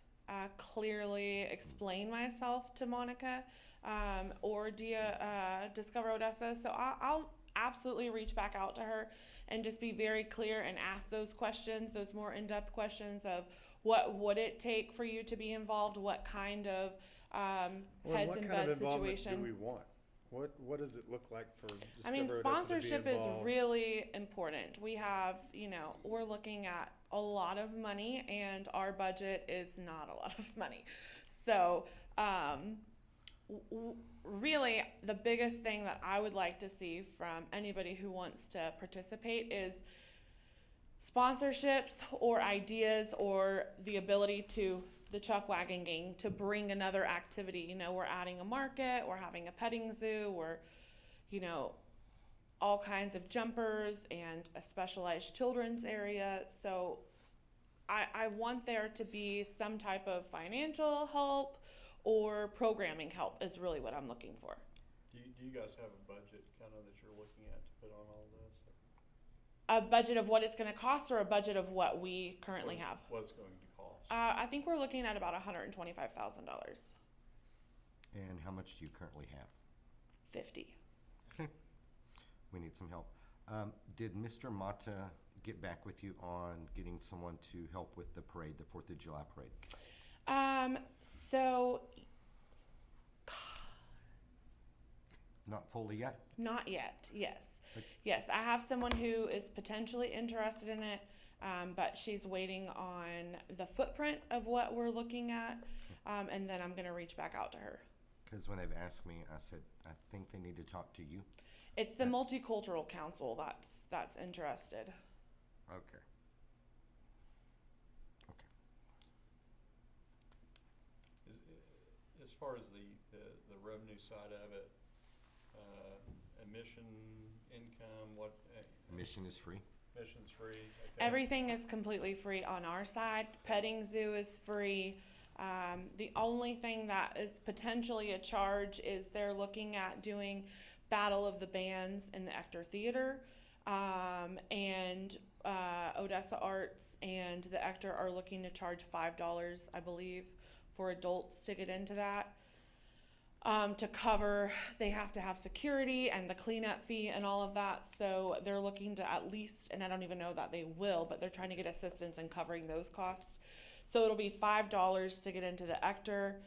clearly explain myself to Monica or Discover Odessa. So I'll absolutely reach back out to her and just be very clear and ask those questions, those more in-depth questions of what would it take for you to be involved, what kind of heads and beds situation. Do we want? What does it look like for I mean, Discover Odessa to be sponsorship is involved? really important. We have, we're looking at a lot of money, and our budget is not a lot of money. So, really, the biggest thing that I would like to see from anybody who wants to participate is sponsorships or ideas or the ability to the Chuck Wagon Gang to bring another activity. We're adding a market, we're having a petting zoo, we're, all kinds of jumpers and a specialized children's area. So I want there to be some type of financial help or programming help is really what I'm looking for. Do you guys have a budget kind of that you're looking at to put on all this? A budget of what it's going to cost or a budget of what we currently have? What it's going to cost? I think we're looking at about $125,000. And how much do you currently have? 50. Okay, we need some help. Did Mr. Mata get back with you on getting someone to help with the parade, the 4th of July parade? So Not fully yet? not yet. Yes. Okay. Yes, I have someone who is potentially interested in it, but she's waiting on the footprint of what we're looking at, and then I'm going to reach back out to her. Because when they've asked me, I said, I think they need to talk to you. It's the That's- Multicultural Council that's interested. Okay. Okay. As far as the revenue side of it, admission, income, what? Admission is free. Admission's free? Okay. Everything is completely free on our side. Petting zoo is free. The only thing that is potentially a charge is they're looking at doing Battle of the Bands in the Ector Theater, and Odessa Arts and the Ector are looking to charge $5, I believe, for adults to get into that. To cover, they have to have security and the cleanup fee and all of that. So they're looking to at least, and I don't even know that they will, but they're trying to get assistance in covering those costs. So it'll be $5 to get into the Ector,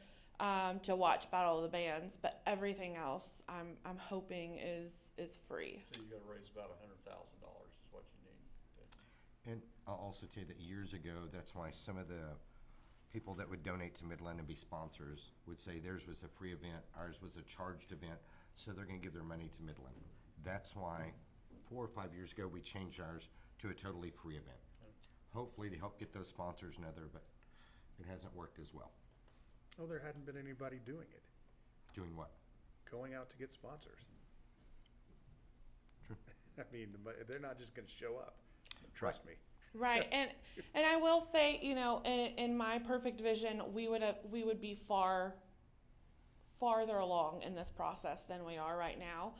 to watch Battle of the Bands, but everything else I'm hoping is free. So you gotta raise about $100,000 is what you need to. And I'll also tell you that years ago, that's why some of the people that would donate to Midland and be sponsors would say theirs was a free event, ours was a charged event, so they're gonna give their money to Midland. That's why 4 or 5 years ago, we changed ours to a totally free event. Hopefully to help get those sponsors another, but it hasn't worked as well. Oh, there hadn't been anybody doing it, Doing what? going out to get sponsors. True. I mean, they're not just gonna show up, trust me. Right, and I will say, in my perfect vision, we would be farther along in this process than we are right now.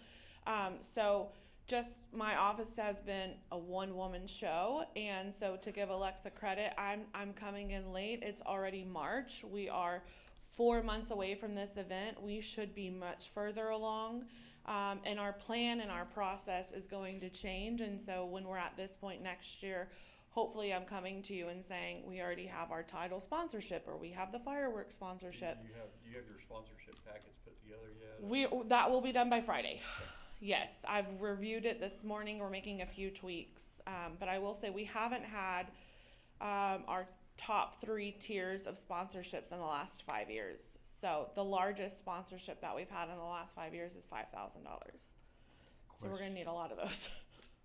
So just my office has been a one-woman show, and so to give Alexa credit, I'm coming in late. It's already March. We are 4 months away from this event. We should be much further along. And our plan and our process is going to change. And so when we're at this point next year, hopefully I'm coming to you and saying we already have our title sponsorship or we have the fireworks sponsorship. You have your sponsorship packets put together yet? That will be done by Friday. Yes, I've reviewed it this morning. We're making a few tweaks. But I will say we haven't had our top 3 tiers of sponsorships in the last 5 years. So the largest sponsorship that we've had in the last 5 years is $5,000. So we're going to need a lot of those.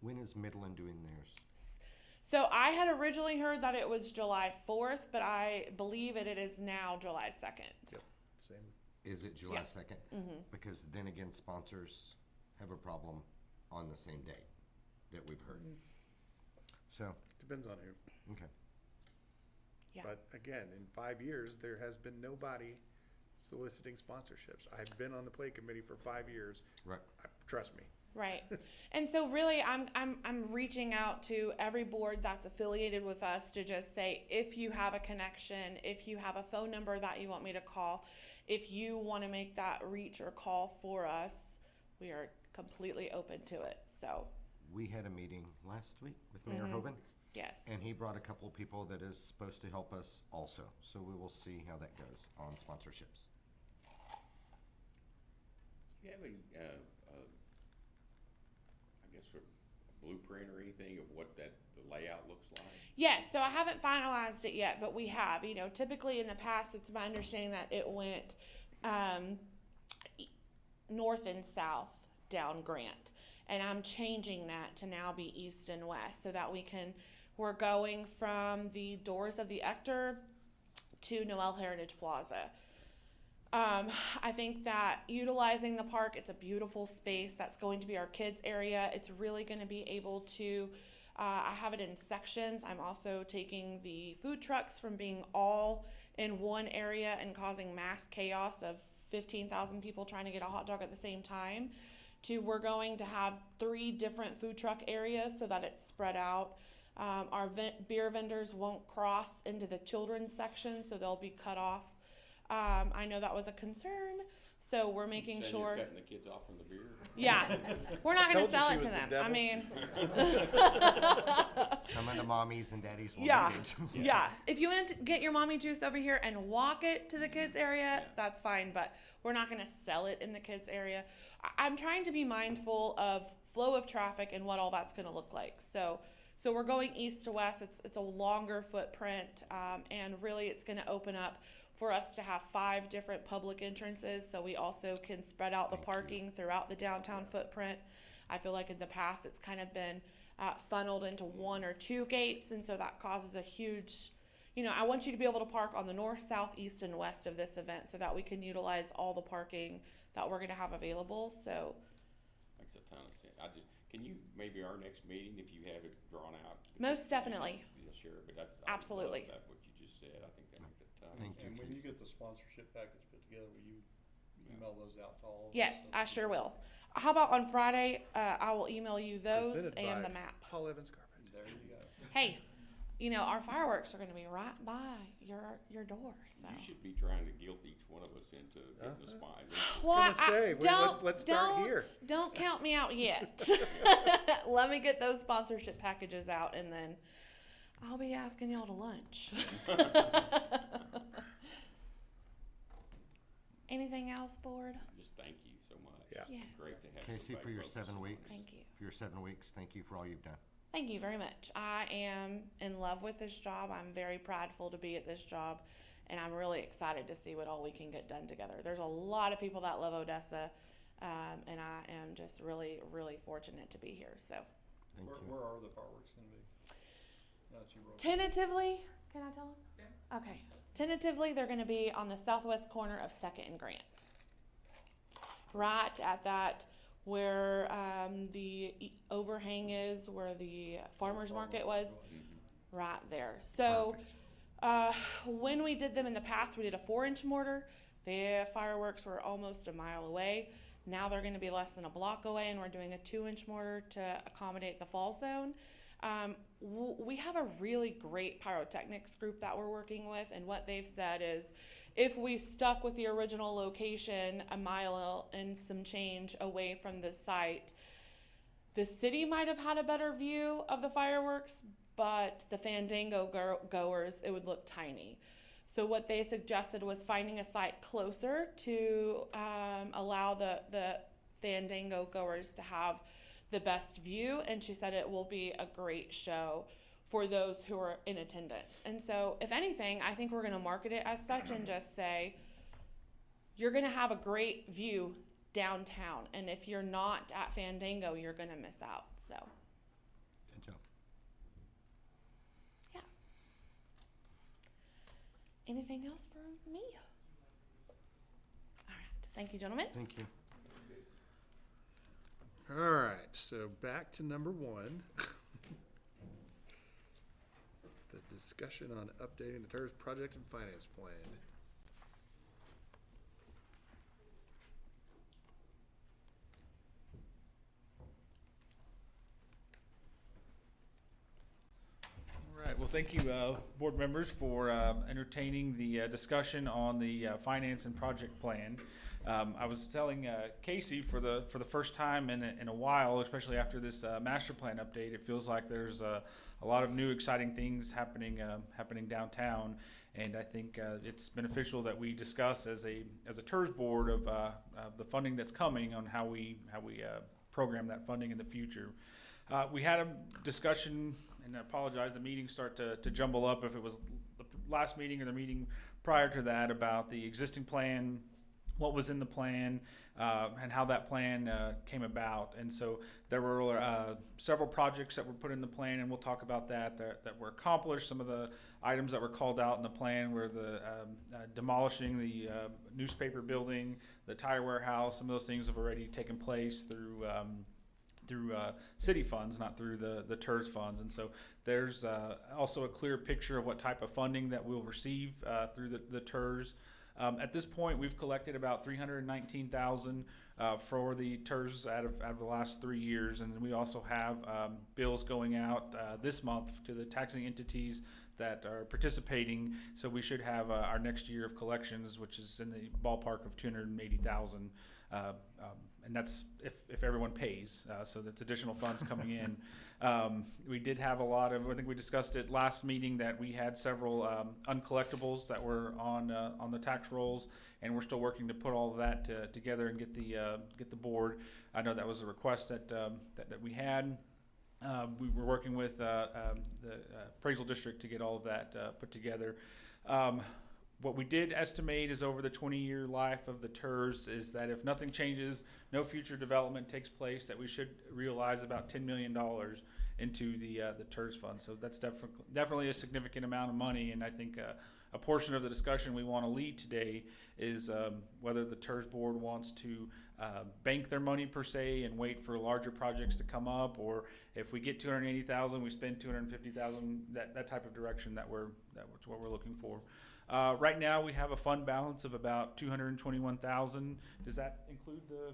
When is Midland doing theirs? So I had originally heard that it was July 4th, but I believe it is now July 2nd. Yep, same. Is it July Yeah. 2nd? Mm-hmm. Because then again, sponsors have a problem on the same day that we've heard. So, Depends on who. okay. Yeah. But again, in 5 years, there has been nobody soliciting sponsorships. I've been on the play committee for 5 years. Right. Trust me. Right. And so really I'm reaching out to every board that's affiliated with us to just say, if you have a connection, if you have a phone number that you want me to call, if you want to make that reach or call for us, we are completely open to it. So, We had a meeting last week with Mayor Hoven, yes. and he brought a couple of people that is supposed to help us also. So we will see how that goes on sponsorships. You have I guess a blueprint or anything of what the layout looks like? Yes, so I haven't finalized it yet, but we have. You know, typically in the past, it's my understanding that it went north and south down Grant. And I'm changing that to now be east and west so that we're going from the doors of the Ector to Noel Heritage Plaza. I think that utilizing the park, it's a beautiful space. That's going to be our kids area. It's really going to be able to, I have it in sections. I'm also taking the food trucks from being all in one area and causing mass chaos of 15,000 people trying to get a hot dog at the same time, to we're going to have 3 different food truck areas so that it's spread out. Our beer vendors won't cross into the children's section, so they'll be cut off. I know that was a concern, so we're making Saying sure. You're cutting the kids off from the beer? Yeah, we're not going Told to you sell she it to was the them. devil. I mean, Some of the mommies and daddies will yeah, need it. yeah. If you want to get your mommy juice over here and walk it to the kids area, that's fine. But we're not going to sell it in the kids area. I'm trying to be mindful of flow of traffic and what all that's going to look like. So we're going east to west. It's a longer footprint, and really it's going to open up for us to have 5 different public entrances, so we also can spread out the parking throughout the downtown footprint. I feel like in the past it's kind of been funneled into 1 or 2 gates, and so that causes a huge, I want you to be able to park on the north, south, east, and west of this event so that we can utilize all the parking that we're going to have available. So Makes a ton of sense. Can you, maybe our next meeting, if you have it drawn out? Most definitely. Yeah, sure, but that's. Absolutely. I love that, what you just said. I think that makes a ton of Thank sense. you, And when you Casey. get the sponsorship package put together, will you email those out to all of us? yes, I sure will. How about on Friday? I will email you those Presented and by the map. Paul Evans Carpet. There you go. Hey, our fireworks are going to be right by your door. So. You should be trying to guilt each one of us into getting the spine. Well, say, let's start here. Don't count me out yet. Let me get those sponsorship packages out, and then I'll be asking y'all to lunch. Anything else, board? Just thank you so much. Yeah. Yeah. Great to have. Casey, for everybody your focus 7 on weeks. Thank you. For your 7 weeks, thank you for all you've done. Thank you very much. I am in love with this job. I'm very prideful to be at this job, and I'm really excited to see what all we can get done together. There's a lot of people that love Odessa, and I am just really, really fortunate to be here. So, Thank you. Where are the fireworks gonna be? Now that you wrote. tentatively, can I tell them? Yeah. Okay. Tentatively, they're going to be on the southwest corner of 2nd and Grant, right at that where the overhang is, where the farmers market was, right there. So when we did them in the past, we did a 4-inch mortar. The fireworks were almost a mile away. Now they're going to be less than a block away, and we're doing a 2-inch mortar to accommodate the fall zone. We have a really great pyrotechnics group that we're working with, and what they've said is if we stuck with the original location a mile and some change away from the site, the city might have had a better view of the fireworks, but the Fandango goers, it would look tiny. So what they suggested was finding a site closer to allow the Fandango goers to have the best view, and she said it will be a great show for those who are in attendance. And so, if anything, I think we're going to market it as such and just say, you're going to have a great view downtown, and if you're not at Fandango, you're going to miss out. So, Good job. yeah. Anything else for me? All right. Thank you, gentlemen. Thank you. All right, so back to number one. The discussion on updating the TIRZ project and finance plan. All right, well, thank you, board members, for entertaining the discussion on the finance and project plan. I was telling Casey for the first time in a while, especially after this master plan update, it feels like there's a lot of new exciting things happening downtown, and I think it's beneficial that we discuss as a TIRZ board of the funding that's coming on how we program that funding in the future. We had a discussion, and I apologize, the meetings start to jumble up if it was the last meeting or the meeting prior to that, about the existing plan, what was in the plan, and how that plan came about. And so there were several projects that were put in the plan, and we'll talk about that were accomplished. Some of the items that were called out in the plan were the demolishing the newspaper building, the tire warehouse. Some of those things have already taken place through city funds, not through the TIRZ funds. And so there's also a clear picture of what type of funding that we'll receive through the TIRZ. At this point, we've collected about $319,000 for the TIRZ out of the last 3 years, and we also have bills going out this month to the taxing entities that are participating. So we should have our next year of collections, which is in the ballpark of $280,000, and that's if everyone pays. So that's additional funds coming in. We did have a lot of, I think we discussed it last meeting, that we had several uncollectibles that were on the tax rolls, and we're still working to put all of that together and get the board. I know that was a request that we had. We were working with the appraisal district to get all of that put together. What we did estimate is over the 20-year life of the TIRZ is that if nothing changes, no future development takes place, that we should realize about $10 million into the TIRZ fund. So that's definitely a significant amount of money, and I think a portion of the discussion we want to lead today is whether the TIRZ board wants to bank their money per se and wait for larger projects to come up, or if we get $280,000, we spend $250,000. That type of direction that's what we're looking for. Right now, we have a fund balance of about $221,000. Does that include the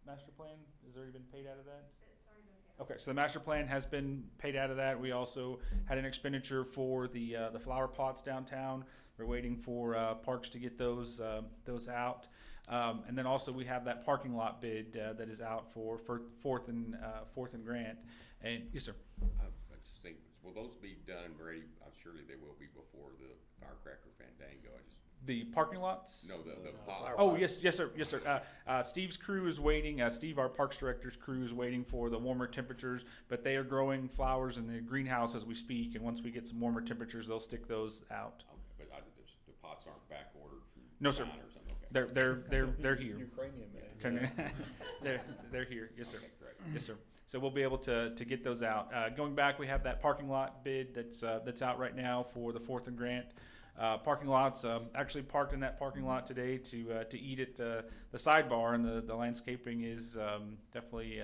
master plan? Has already been paid out of that? It's already been paid. Okay, so the master plan has been paid out of that. We also had an expenditure for the flower pots downtown. We're waiting for Parks to get those out. And then also we have that parking lot bid that is out for Fourth and Grant. And yes, sir. I just think, will those be done and ready? Surely they will be before the firecracker fandango. The parking lots? No, the pot. Oh, yes, sir. Steve's crew is waiting. Steve, our parks director's crew, is waiting for the warmer temperatures, but they are growing flowers in the greenhouse as we speak, and once we get some warmer temperatures, they'll stick those out. Okay, but the pots aren't back ordered from No, sir. China or something. Okay. They're here. Ukrainian man. They're here. Yes, sir. Okay, great. Yes, sir. So we'll be able to get those out. Going back, we have that parking lot bid that's out right now for the Fourth and Grant. Parking lots, actually parked in that parking lot today to eat at the sidebar, and the landscaping is definitely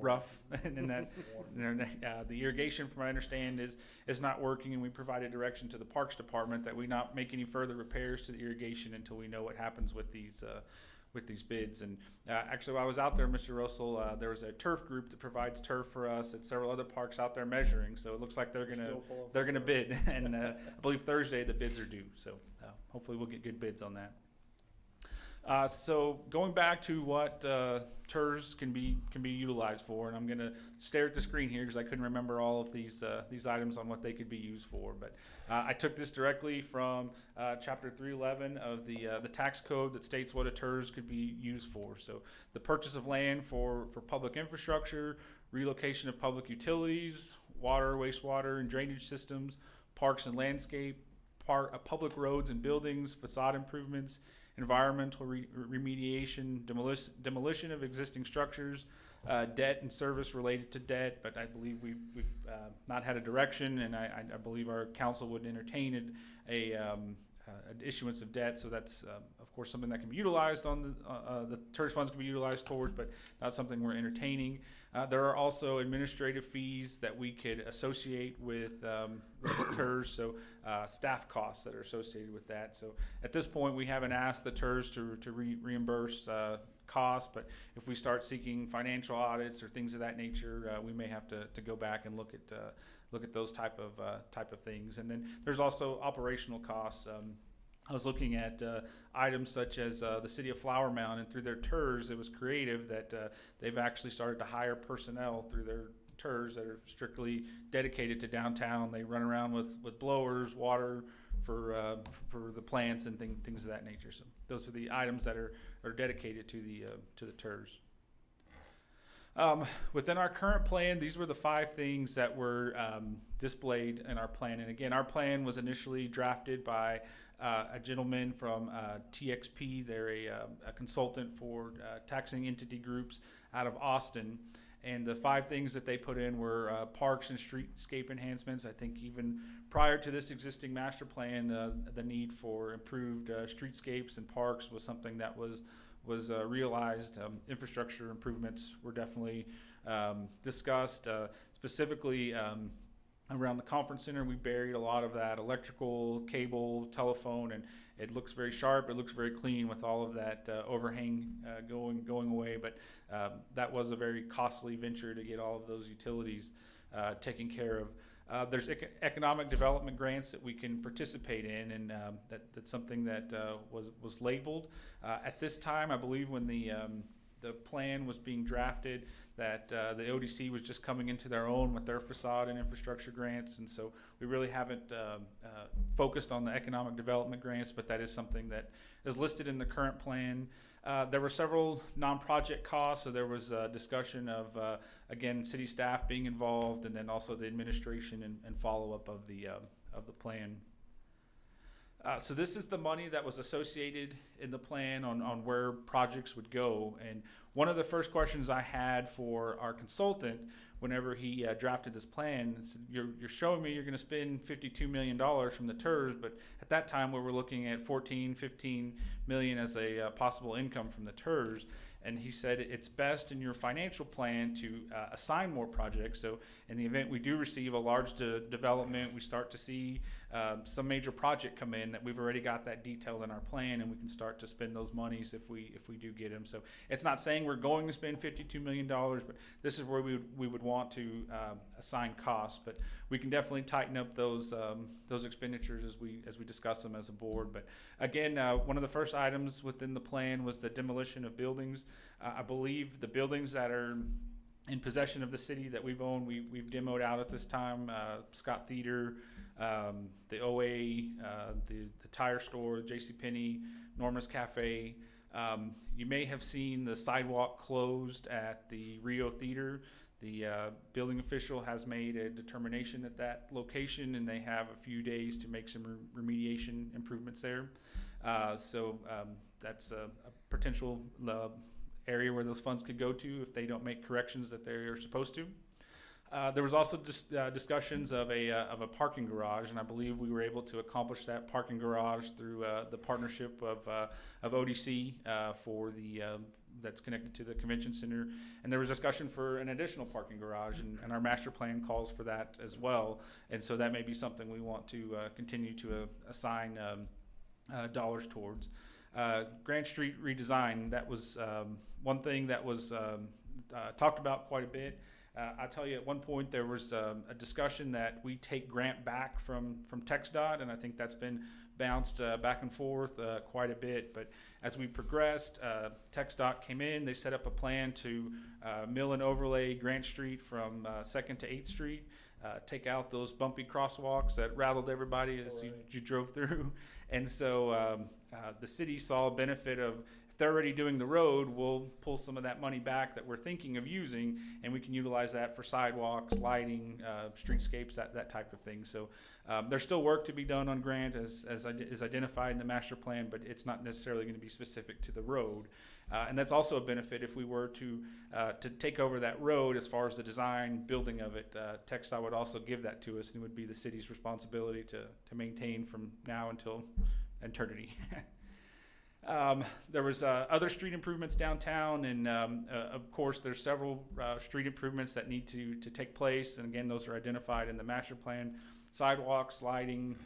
rough. And that the irrigation, from what I understand, is not working, and we provided direction to the Parks Department that we not make any further repairs to the irrigation until we know what happens with these bids. And actually, while I was out there, Mr. Russell, there was a turf group that provides turf for us at several other parks out there measuring. So it looks like they're gonna bid, and I believe Thursday the bids are due. So hopefully we'll get good bids on that. So going back to what TIRZ can be utilized for, and I'm gonna stare at the screen here because I couldn't remember all of these items on what they could be used for. But I took this directly from Chapter 311 of the tax code that states what a TIRZ could be used for. So the purchase of land for public infrastructure, relocation of public utilities, water, wastewater, and drainage systems, parks and landscape, public roads and buildings, facade improvements, environmental remediation, demolition of existing structures, debt and service related to debt. But I believe we've not had a direction, and I believe our council would entertain a issuance of debt. So that's, of course, something that can be utilized on the TIRZ funds can be utilized towards, but not something we're entertaining. There are also administrative fees that we could associate with TIRZ, so staff costs that are associated with that. So at this point, we haven't asked the TIRZ to reimburse costs, but if we start seeking financial audits or things of that nature, we may have to go back and look at those type of things. And then there's also operational costs. I was looking at items such as the city of Flower Mound, and through their TIRZ, it was creative that they've actually started to hire personnel through their TIRZ that are strictly dedicated to downtown. They run around with blowers, water for the plants and things of that nature. So those are the items that are dedicated to the TIRZ. Within our current plan, these were the 5 things that were displayed in our plan. And again, our plan was initially drafted by a gentleman from TXP. They're a consultant for taxing entity groups out of Austin. And the 5 things that they put in were parks and streetscape enhancements. I think even prior to this existing master plan, the need for improved streetscapes and parks was something that was realized. Infrastructure improvements were definitely discussed. Specifically around the conference center, we buried a lot of that electrical, cable, telephone, and it looks very sharp. It looks very clean with all of that overhang going away. But that was a very costly venture to get all of those utilities taken care of. There's economic development grants that we can participate in, and that's something that was labeled. At this time, I believe when the plan was being drafted, that the ODC was just coming into their own with their facade and infrastructure grants, and so we really haven't focused on the economic development grants, but that is something that is listed in the current plan. There were several non-project costs, so there was a discussion of, again, city staff being involved, and then also the administration and follow-up of the plan. So this is the money that was associated in the plan on where projects would go. And one of the first questions I had for our consultant whenever he drafted this plan, said, you're showing me you're going to spend $52 million from the TIRZ, but at that time we were looking at 15 million as a possible income from the TIRZ. And he said it's best in your financial plan to assign more projects. So in the event we do receive a large development, we start to see some major project come in, that we've already got that detailed in our plan, and we can start to spend those monies if we do get them. So it's not saying we're going to spend $52 million, but this is where we would want to assign costs. But we can definitely tighten up those expenditures as we discuss them as a board. But again, one of the first items within the plan was the demolition of buildings. I believe the buildings that are in possession of the city that we've owned, we've demoed out at this time. Scott Theater, the OA, the tire store, JCPenney, Norma's Cafe. You may have seen the sidewalk closed at the Rio Theater. The building official has made a determination at that location, and they have a few days to make some remediation improvements there. So that's a potential area where those funds could go to if they don't make corrections that they are supposed to. There was also discussions of a parking garage, and I believe we were able to accomplish that parking garage through the partnership of ODC for that's connected to the convention center. And there was discussion for an additional parking garage, and our master plan calls for that as well. And so that may be something we want to continue to assign dollars towards. Grant Street redesign, that was one thing that was talked about quite a bit. I'll tell you, at one point there was a discussion that we take grant back from TxDOT, and I think that's been bounced back and forth quite a bit. But as we progressed, TxDOT came in, they set up a plan to mill and overlay Grant Street from 2nd to 8th Street, take out those bumpy crosswalks that rattled everybody as you drove through. And so the city saw a benefit of, if they're already doing the road, we'll pull some of that money back that we're thinking of using, and we can utilize that for sidewalks, lighting, streetscapes, that type of thing. So there's still work to be done on Grant as is identified in the master plan, but it's not necessarily going to be specific to the road. And that's also a benefit if we were to take over that road as far as the design, building of it. TxDOT would also give that to us, and it would be the city's responsibility to maintain from now until eternity. There was other street improvements downtown, and of course there's several street improvements that need to take place, and again those are identified in the master plan. Sidewalks, lighting,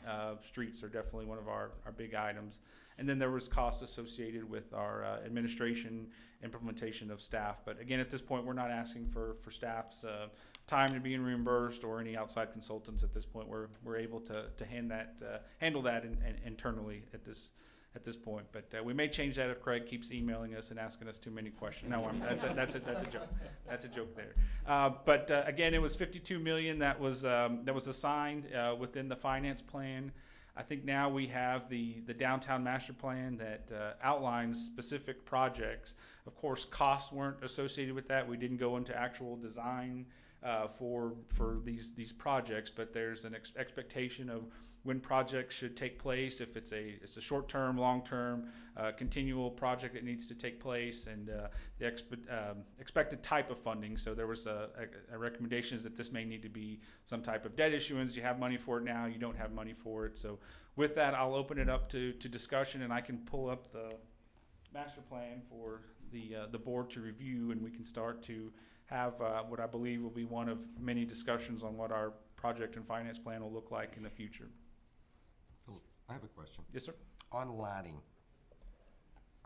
streets are definitely one of our big items. And then there was costs associated with our administration, implementation of staff. But again, at this point, we're not asking for staff's time to be reimbursed or any outside consultants. At this point, we're able to handle that internally at this point. But we may change that if Craig keeps emailing us and asking us too many questions. No, that's a joke. That's a joke there. But again, it was $52 million that was assigned within the finance plan. I think now we have the downtown master plan that outlines specific projects. Of course, costs weren't associated with that. We didn't go into actual design for these projects, but there's an expectation of when projects should take place, if it's a short-term, long-term, continual project that needs to take place, and the expected type of funding. So there was a recommendation that this may need to be some type of debt issuance. You have money for it now, you don't have money for it. So with that, I'll open it up to discussion, and I can pull up the master plan for the board to review, and we can start to have what I believe will be one of many discussions on what our project and finance plan will look like in the future. Philip, I have a question. Yes, sir. On lighting,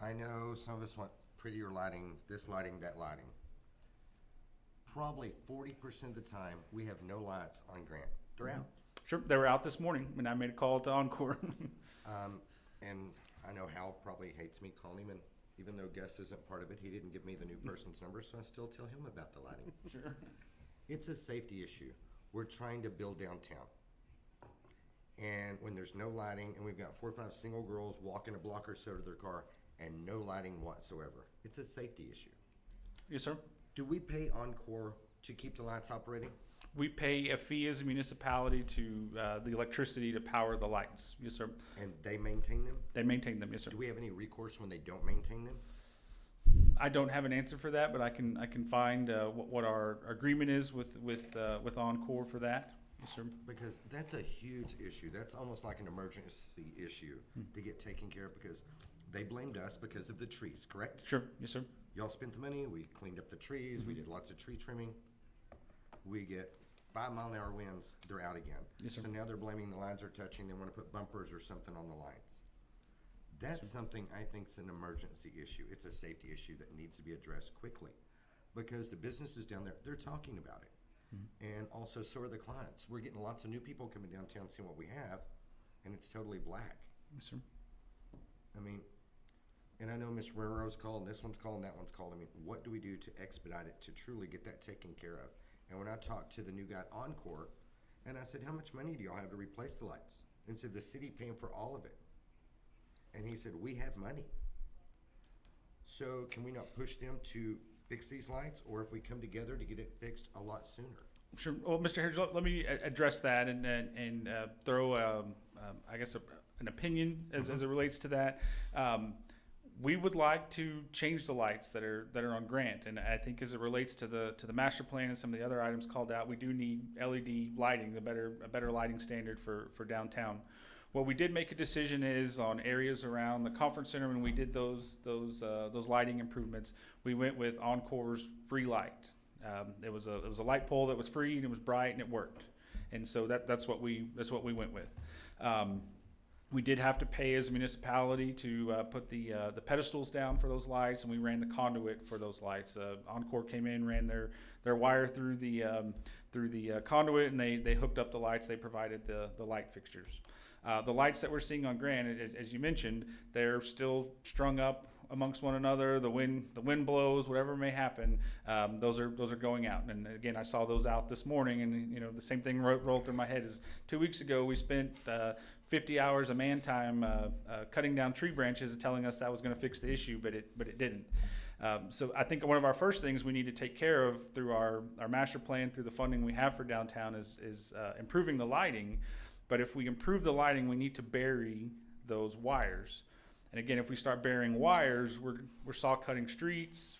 I know some of us want prettier lighting, this lighting, that lighting. Probably 40% of the time, we have no lights on Grant. They're out. Sure, they were out this morning, and I made a call to Encore. And I know Hal probably hates me calling him, and even though Gus isn't part of it, he didn't give me the new person's number, so I still tell him about the lighting. Sure. It's a safety issue. We're trying to build downtown. And when there's no lighting, and we've got 4 or 5 single girls walking a block or so to their car, and no lighting whatsoever, it's a safety issue. Yes, sir. Do we pay Encore to keep the lights operating? We pay a fee as a municipality to the electricity to power the lights. Yes, sir. And they maintain them? They maintain them. Yes, sir. Do we have any recourse when they don't maintain them? I don't have an answer for that, but I can find what our agreement is with Encore for that. Yes, sir. Because that's a huge issue. That's almost like an emergency issue to get taken care of, because they blamed us because of the trees, correct? Sure. Yes, sir. Y'all spent the money, we cleaned up the trees, we did lots of tree trimming. We get 5-mile-an-hour winds, they're out again. Yes, sir. So now they're blaming the lines are touching, they want to put bumpers or something on the lines. That's something I think is an emergency issue. It's a safety issue that needs to be addressed quickly, because the businesses down there, they're talking about it. And also, so are the clients. We're getting lots of new people coming downtown seeing what we have, and it's totally black. Yes, sir. I mean, and I know Ms. Raro's called, and this one's called, and that one's called. I mean, what do we do to expedite it, to truly get that taken care of? And when I talked to the new guy at Encore, and I said, how much money do y'all have to replace the lights? And said, the city paying for all of it. And he said, we have money. So can we not push them to fix these lights, or if we come together to get it fixed a lot sooner? Sure. Well, Mr. Harris, let me address that and throw, I guess, an opinion as it relates to that. We would like to change the lights that are on Grant, and I think as it relates to the master plan and some of the other items called out, we do need LED lighting, a better lighting standard for downtown. What we did make a decision is on areas around the conference center when we did those lighting improvements, we went with Encore's free light. It was a light pole that was free and it was bright and it worked, and so that's what we went with. We did have to pay as a municipality to put the pedestals down for those lights, and we ran the conduit for those lights. Encore came in, ran their wire through the conduit, and they hooked up the lights. They provided the light fixtures. The lights that we're seeing on Grant, as you mentioned, they're still strung up amongst one another. The wind blows, whatever may happen. Those are going out. And again, I saw those out this morning, and the same thing rolled through my head. Is 2 weeks ago we spent 50 hours of man time cutting down tree branches, telling us that was going to fix the issue, but it didn't. So I think one of our first things we need to take care of through our master plan, through the funding we have for downtown, is improving the lighting. But if we improve the lighting, we need to bury those wires. And again, if we start burying wires, we're saw cutting streets.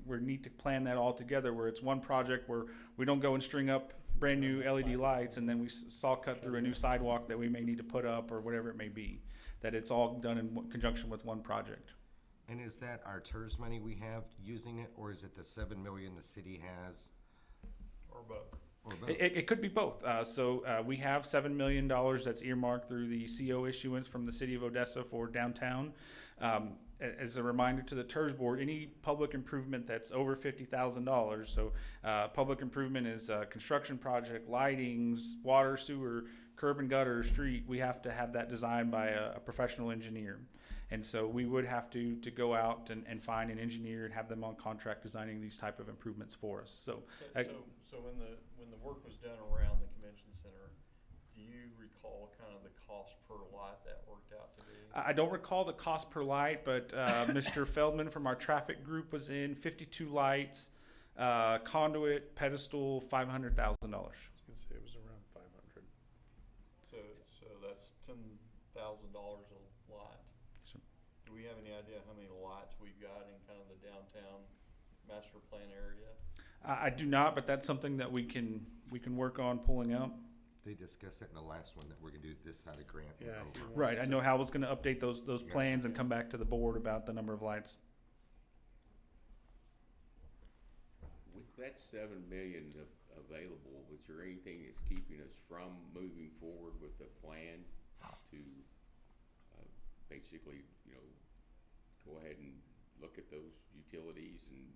We need to plan that all together, where it's one project where we don't go and string up brand new LED lights and then we saw cut through a new sidewalk that we may need to put up or whatever it may be. that it's all done in conjunction with one project. And is that our TIRZ money we have using it, or is it the 7 million the city has? Or both. Or both? It could be both. We have $7 million that's earmarked through the CO issuance from the city of Odessa for downtown. As a reminder to the TIRZ board, any public improvement that's over $50,000, so public improvement is construction project, lightings, water, sewer, curb and gutter, street, we have to have that designed by a professional engineer. And so we would have to go out and find an engineer and have them on contract designing these type of improvements for us. So So when the work was done around the convention center, do you recall kind of the cost per lot that worked out to be? I don't recall the cost per light, but Mr. Feldman from our traffic group was in 52 lights, conduit, pedestal, $500,000. I was gonna say it was around 500. So that's $10,000 a lot. Sure. Do we have any idea how many lots we've got in kind of the downtown master plan area? I do not, but that's something that we can work on pulling out. They discussed that in the last one, that we're gonna do this side of Grant. and Yeah, over. he wants Right. I to- know Hal was going to update those Yes. plans and come back to the board about the number of lights. With that 7 million available, is there anything that's keeping us from moving forward with the plan to basically, go ahead and look at those utilities and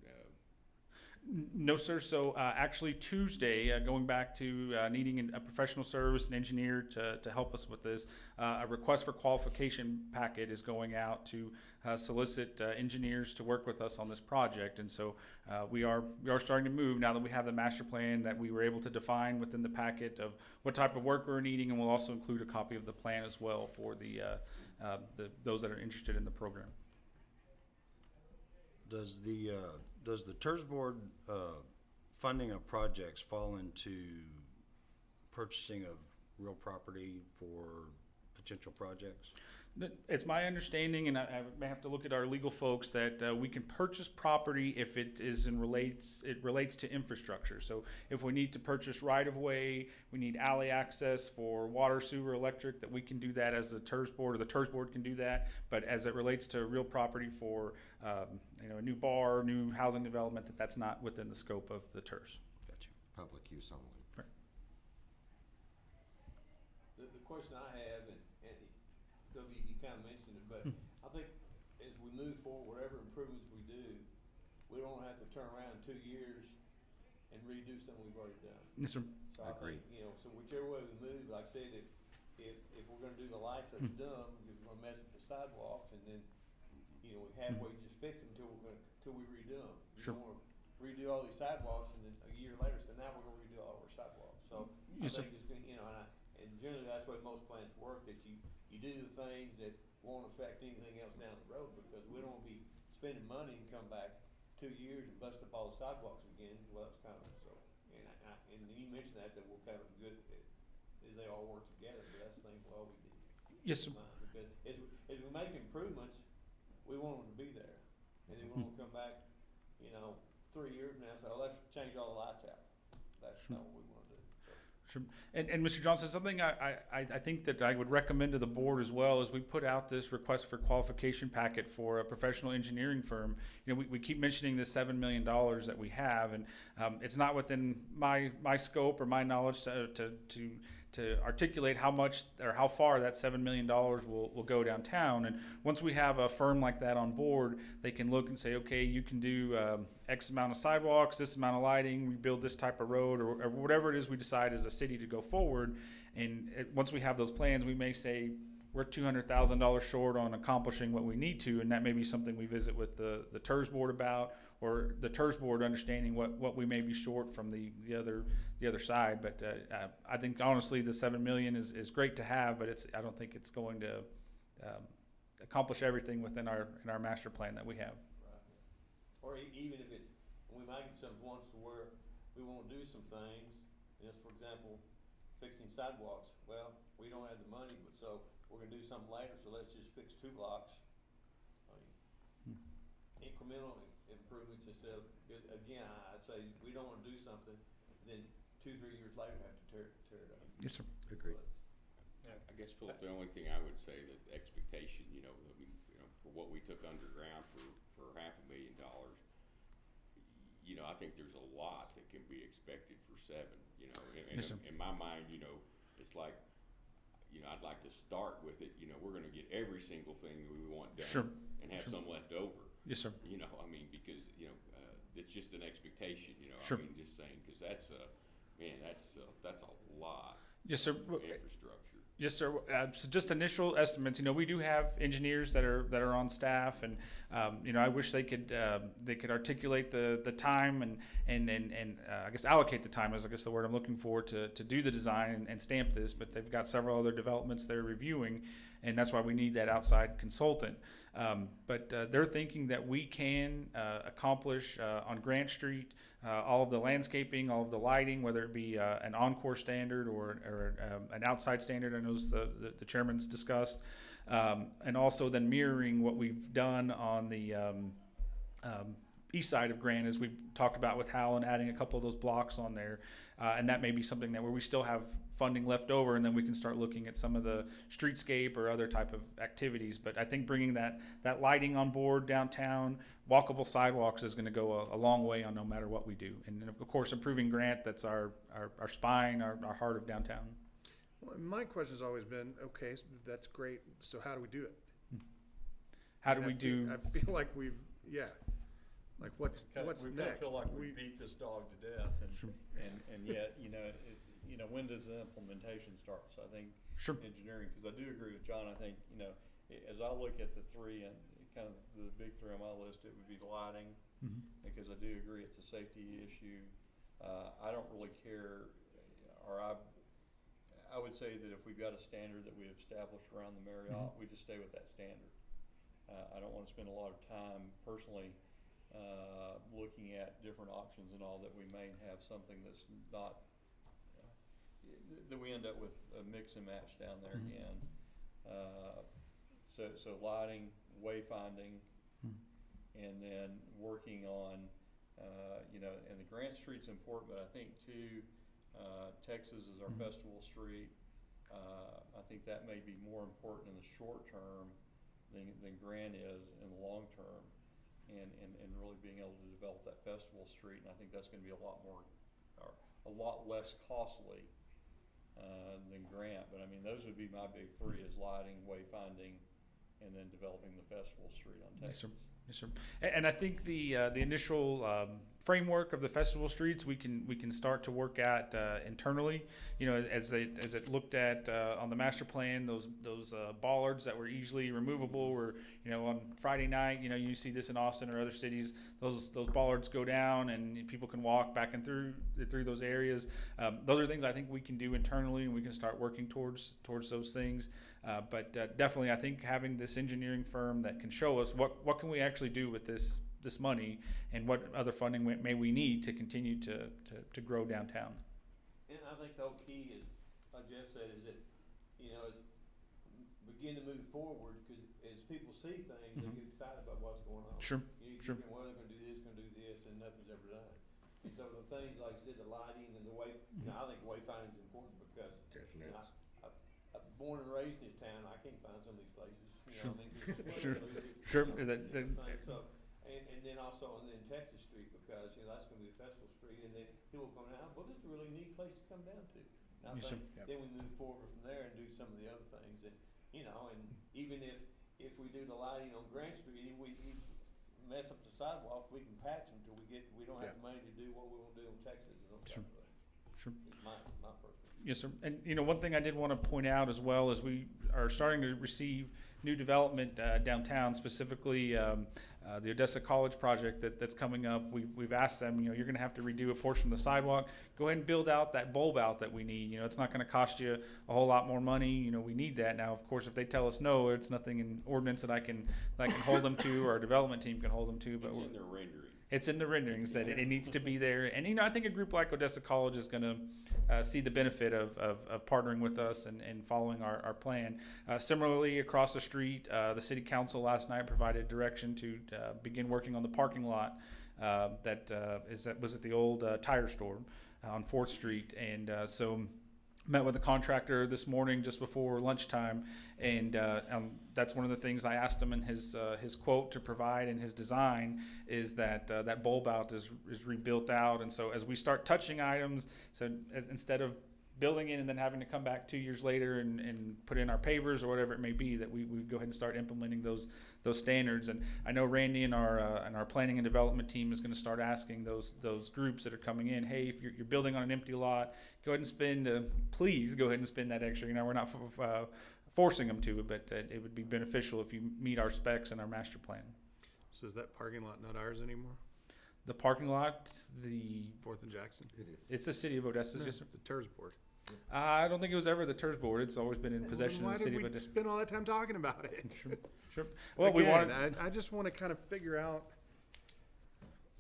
No, sir. So actually Tuesday, going back to needing a professional service, an engineer to help us with this, a request for qualification packet is going out to solicit engineers to work with us on this project. And so we are starting to move now that we have the master plan that we were able to define within the packet of what type of work we're needing, and we'll also include a copy of the plan as well for the those that are interested in the program. Does the TIRZ board funding of projects fall into purchasing of real property for potential projects? It's my understanding, and I may have to look at our legal folks, that we can purchase property if it relates to infrastructure. So if we need to purchase right of way, we need alley access for water, sewer, electric, that we can do that as a TIRZ board, or the TIRZ board can do that. But as it relates to real property for a new bar, new housing development, that's not within the scope of the TIRZ. Gotcha. Public use only. The question I have, and Toby, you kind of mentioned it, but I think as we move forward, whatever improvements we do, we don't have to turn around in 2 years and redo something we've already done. Yes, sir. So I think, so whichever way we move, like I said, if we're gonna do the lights, that's dumb, because we're gonna mess up the sidewalks, and then, we halfway just fix them till we redo them. Sure. We don't wanna redo all these sidewalks, and then a year later, so now we're gonna redo all our sidewalks. So I Yes, sir. think it's been, and generally that's the way most plans work, that you do the things that won't affect anything else down the road, because we don't wanna be spending money and come back 2 years and bust up all the sidewalks again. Well, it's kind of, so, and you mentioned that we're kind of good, as they all work together, but that's the thing, well, we did. Yes, sir. Because as we make improvements, we want them to be there, and then we won't come back, 3 years from now, and say, let's change all the lights out. That's not what we wanna do, so. Sure. And Mr. Johnson, something I think that I would recommend to the board as well is we put out this request for qualification packet for a professional engineering firm. We keep mentioning the $7 million that we have, and it's not within my scope or my knowledge to articulate how much or how far that $7 million will go downtown. And once we have a firm like that on board, they can look and say, okay, you can do X amount of sidewalks, this amount of lighting, we build this type of road, or whatever it is we decide as a city to go forward. And once we have those plans, we may say we're $200,000 short on accomplishing what we need to, and that may be something we visit with the TIRZ board about, or the TIRZ board understanding what we may be short from the other side. But I think honestly the $7 million is great to have, but I don't think it's going to accomplish everything within our master plan that we have. Right. Or even if it's, we might get some once to where we wanna do some things, just for example, fixing sidewalks. Well, we don't have the money, but so we're gonna do something later, so let's just fix 2 blocks. Incremental improvements instead of, again, I'd say we don't wanna do something, then 2-3 years later have to tear it up. Yes, sir. Agreed. I guess, Philip, the only thing I would say that the expectation, for what we took underground for $500,000, I think there's a lot that can be expected for $7, and Yes, sir. in my mind, it's like, I'd like to start with it, we're gonna get every single thing that we want done. Sure. And have Sure. some left over. Yes, sir. Because, it's just an expectation, Sure. just saying, cause that's a lot Yes, sir. of infrastructure. Yes, sir. So just initial estimates. We do have engineers that are on staff, and I wish they could articulate the time and I guess allocate the time is the word I'm looking for to do the design and stamp this. But they've got several other developments they're reviewing, and that's why we need that outside consultant. But they're thinking that we can accomplish on Grant Street all of the landscaping, all of the lighting, whether it be an Encore standard or an outside standard. I know the chairman's discussed, and also then mirroring what we've done on the east side of Grant, as we talked about with Hal, and adding a couple of those blocks on there, and that may be something that where we still have funding left over, and then we can start looking at some of the streetscape or other type of activities. But I think bringing that lighting on board downtown, walkable sidewalks is going to go a long way on no matter what we do. And then of course, improving Grant, that's our spine, our heart of downtown. Well, my question's always been, okay, that's great. So how do we do it? How do And we do? I feel like like what's We next? kinda feel like we beat this dog to death, and yet, when does the implementation start? So I think Sure. engineering, because I do agree with John. I think, as I look at the three and kind of the big three on my list, it would be the lighting, because I do agree it's a safety issue. I don't really care, or I would say that if we've got a standard that we have established around the Marriott, we just stay with that standard. I don't want to spend a lot of time personally looking at different options and all, that we may have something that's not, that we end up with a mix and match down there again. So lighting, wayfinding, and then working on, and the Grant Street's important, but I think too, Texas is our festival street. I think that may be more important in the short term than Grant is in the long term, and really being able to develop that festival street. And I think that's gonna be a lot less costly than Grant. But I mean, those would be my big three: is lighting, wayfinding, and then developing the festival street on Texas. Yes, sir. And I think the initial framework of the festival streets we can start to work at internally. As it looked at on the master plan, those bollards that were easily removable, or on Friday night, you see this in Austin or other cities. Those bollards go down and people can walk back and through those areas. Those are things I think we can do internally, and we can start working towards those things. But definitely, I think having this engineering firm that can show us what can we actually do with this money, and what other funding may we need to continue to grow downtown. And I think the whole key is, like Jeff said, is that, is begin to move forward, because as people see things, they get excited about what's going on. Sure. Well, they're gonna do this, and nothing's ever done. And so the things, like I said, the lighting and the way, I think wayfinding is important, because Definitely. I'm born and raised in this town. I can't find some of these places. Sure. So, and then also, and then Texas Street, because that's going to be a festival street, and then people come down. Well, this is a really neat place to come down to. And I Yes, think sir. then we move forward from there and do some of the other things, and and even if we do the lighting on Grant Street, if we mess up the sidewalks, we can patch them till we don't have the money to do what we want to do in Texas and those type of things. Sure. It's my personal. Yes, sir. And one thing I did want to point out as well is we are starting to receive new development downtown, specifically the Odessa College project that's coming up. We've asked them, you're going to have to redo a portion of the sidewalk. Go ahead and build out that bulb out that we need. It's not going to cost you a whole lot more money. We need that. Now, of course, if they tell us no, it's nothing in ordinance that I can hold them to, or our development team can hold them to. But It's in their rendering. It's in the renderings that it needs to be there. And, I think a group like Odessa College is going to see the benefit of partnering with us and following our plan. Similarly, across the street, the city council last night provided direction to begin working on the parking lot that was at the old tire store on 4th Street. And so met with the contractor this morning just before lunchtime, and that's one of the things I asked him in his quote to provide in his design is that that bulb out is rebuilt out, and so as we start touching items, instead of building it and then having to come back 2 years later and put in our pavers or whatever it may be, that we go ahead and start implementing those standards. And I know Randy and our planning and development team is going to start asking those groups that are coming in, hey, if you're building on an empty lot, go ahead and spend, please go ahead and spend that extra. We're not forcing them to, but it would be beneficial if you meet our specs and our master plan. So is that parking lot not ours anymore? The parking lot, the 4th and Jackson? It is. it's the city of Odessa. No, Yes, sir. the TIRZ board. I don't think it was ever the TIRZ board. It's always been in possession of the city of Why did we Odessa. spend all that time talking about it? Sure. Well, we Again, wanted. I just want to kind of figure out,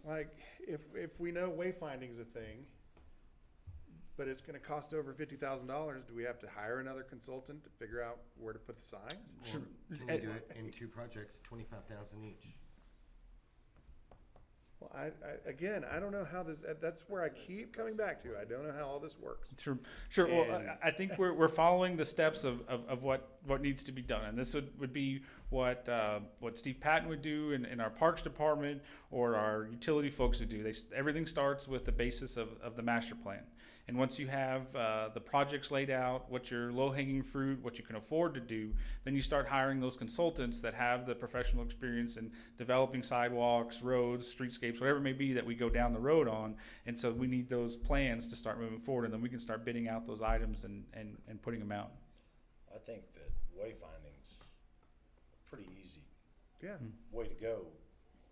like, if we know wayfinding's a thing, but it's going to cost over $50,000, do we have to hire another consultant to figure out where to put the signs? Sure. Can we do it in 2 projects, 25,000 each? Well, I don't know how this. That's where I keep coming back to. I don't know how all this works. Sure. Well, And- I think we're following the steps of what needs to be done, and this would be what Steve Patton would do in our Parks Department or our utility folks would do. Everything starts with the basis of the master plan. And once you have the projects laid out, what's your low-hanging fruit, what you can afford to do, then you start hiring those consultants that have the professional experience in developing sidewalks, roads, streetscapes, whatever it may be that we go down the road on. And so we need those plans to start moving forward, and then we can start bidding out those items and putting them out. I think that wayfinding's a pretty easy Yeah. way to go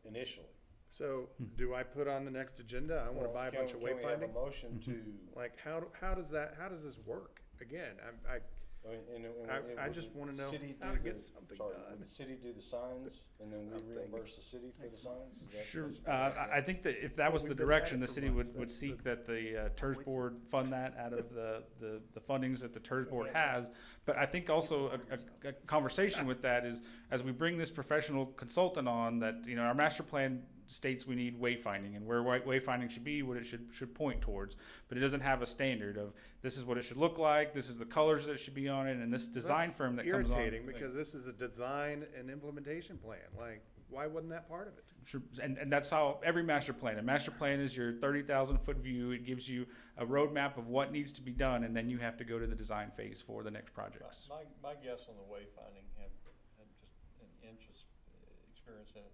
initially. So do I put on the next agenda? I want to buy a bunch of Can we have a wayfinding. motion to, Like how does this work? Again, I just want to know city how do to the- get something sorry, done. would the city do the signs and then we Something. reimburse the city for the signs? Is that Sure. basically- I think that if that was We've the been direction, at it the for city months. would That's seek that the TIRZ board fund that out of the fundings that the TIRZ board has. But I think also a conversation with that is, as we bring this professional consultant on, that, our master plan states we need wayfinding and where wayfinding should be, what it should point towards. But it doesn't have a standard of this is what it should look like, this is the colors that should be on it, and this design firm that comes on. Irritating because this is a design and implementation plan. Like, why wasn't that part of it? Sure. And that's how every master plan. A master plan is your 30,000-foot view. It gives you a roadmap of what needs to be done, and then you have to go to the design phase for the next projects. My guess on the wayfinding had just an inch's experience in it.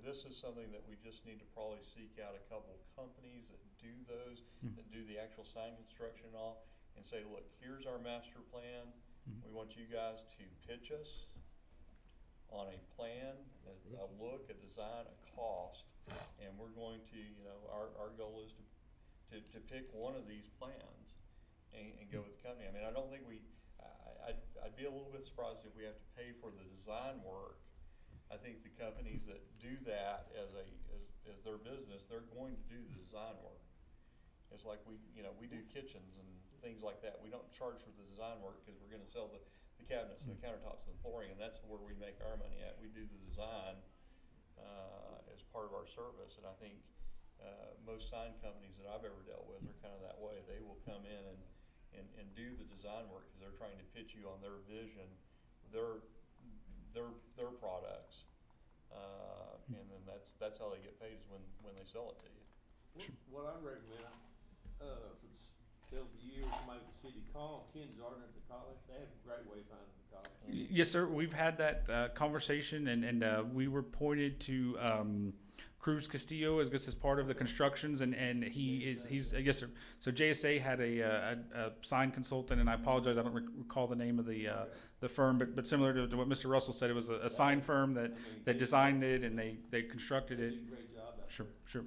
This is something that we just need to probably seek out a couple companies that do those, that do the actual sign construction and all, and say, look, here's our master plan. We want you guys to pitch us on a plan, a look, a design, a cost, and we're going to, our goal is to pick one of these plans and go with the company. I mean, I don't think I'd be a little bit surprised if we have to pay for the design work. I think the companies that do that as their business, they're going to do the design work. It's like we do kitchens and things like that. We don't charge for the design work because we're going to sell the cabinets and the countertops and the flooring, and that's where we make our money at. We do the design as part of our service, and I think most sign companies that I've ever dealt with are kind of that way. They will come in and do the design work because they're trying to pitch you on their vision, their products, and then that's how they get paid is when they sell it to you. What I recommend, for several years, maybe the city call, Ken Zarden at the college, they have a great wayfinding at the college. Yes, sir. We've had that conversation, and we were pointed to Cruz Castillo as part of the constructions, and he's yes, sir. So JSA had a sign consultant, and I apologize, I don't recall the name of the firm, but similar to what Mr. Russell said, it was a sign firm that designed it and they constructed it. They did a great job out there. Sure.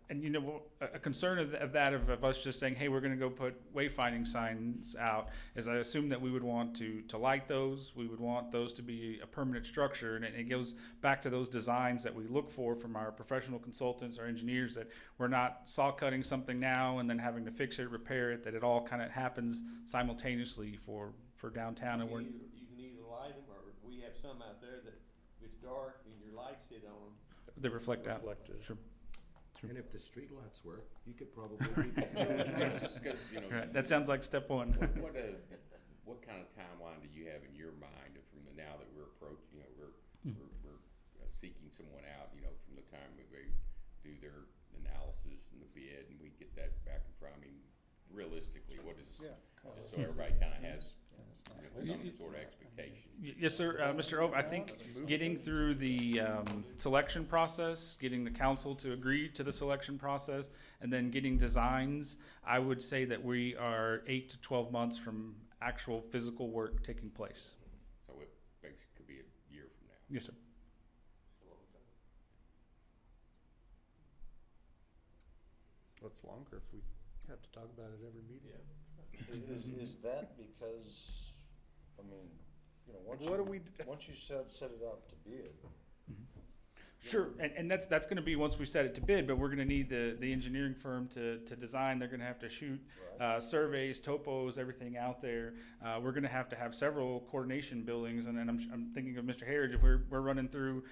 And a concern of us just saying, hey, we're going to go put wayfinding signs out, is I assume that we would want to light those. We would want those to be a permanent structure, and it goes back to those designs that we look for from our professional consultants, our engineers, that we're not saw cutting something now and then having to fix it, repair it, that it all kind of happens simultaneously for downtown. And You can either light them, or we have some out there that if it's dark and your lights hit on them, they reflect out. Reflective. Sure. And if the streetlights work, you could probably beat the Yeah, just 'cause, you know, Right, that sounds like step one. what kind of timeline do you have in your mind from the, now that we're approaching, you know, we're seeking someone out, you know, from the time that they do their analysis and the bid and we get that back in front, I mean, realistically, what is, just so everybody kind of has, you know, some sort of expectation. Yes, sir. Mr. Ove, I think getting through the selection process, getting the council to agree to the selection process, and then getting designs, I would say that we are 8 to 12 months from actual physical work taking place. So it basically could be a year from now. Yes, sir. What's longer if we have to talk about it every meeting? Is that because, I mean, you know, once What do you, we once you set it out to bid, Sure, and that's going to be once we set it to bid, but we're going to need the engineering firm to design. They're going to have to shoot surveys, topos, everything out there. We're going to have several coordination buildings, and I'm thinking of Mr. Harridge. If we're running through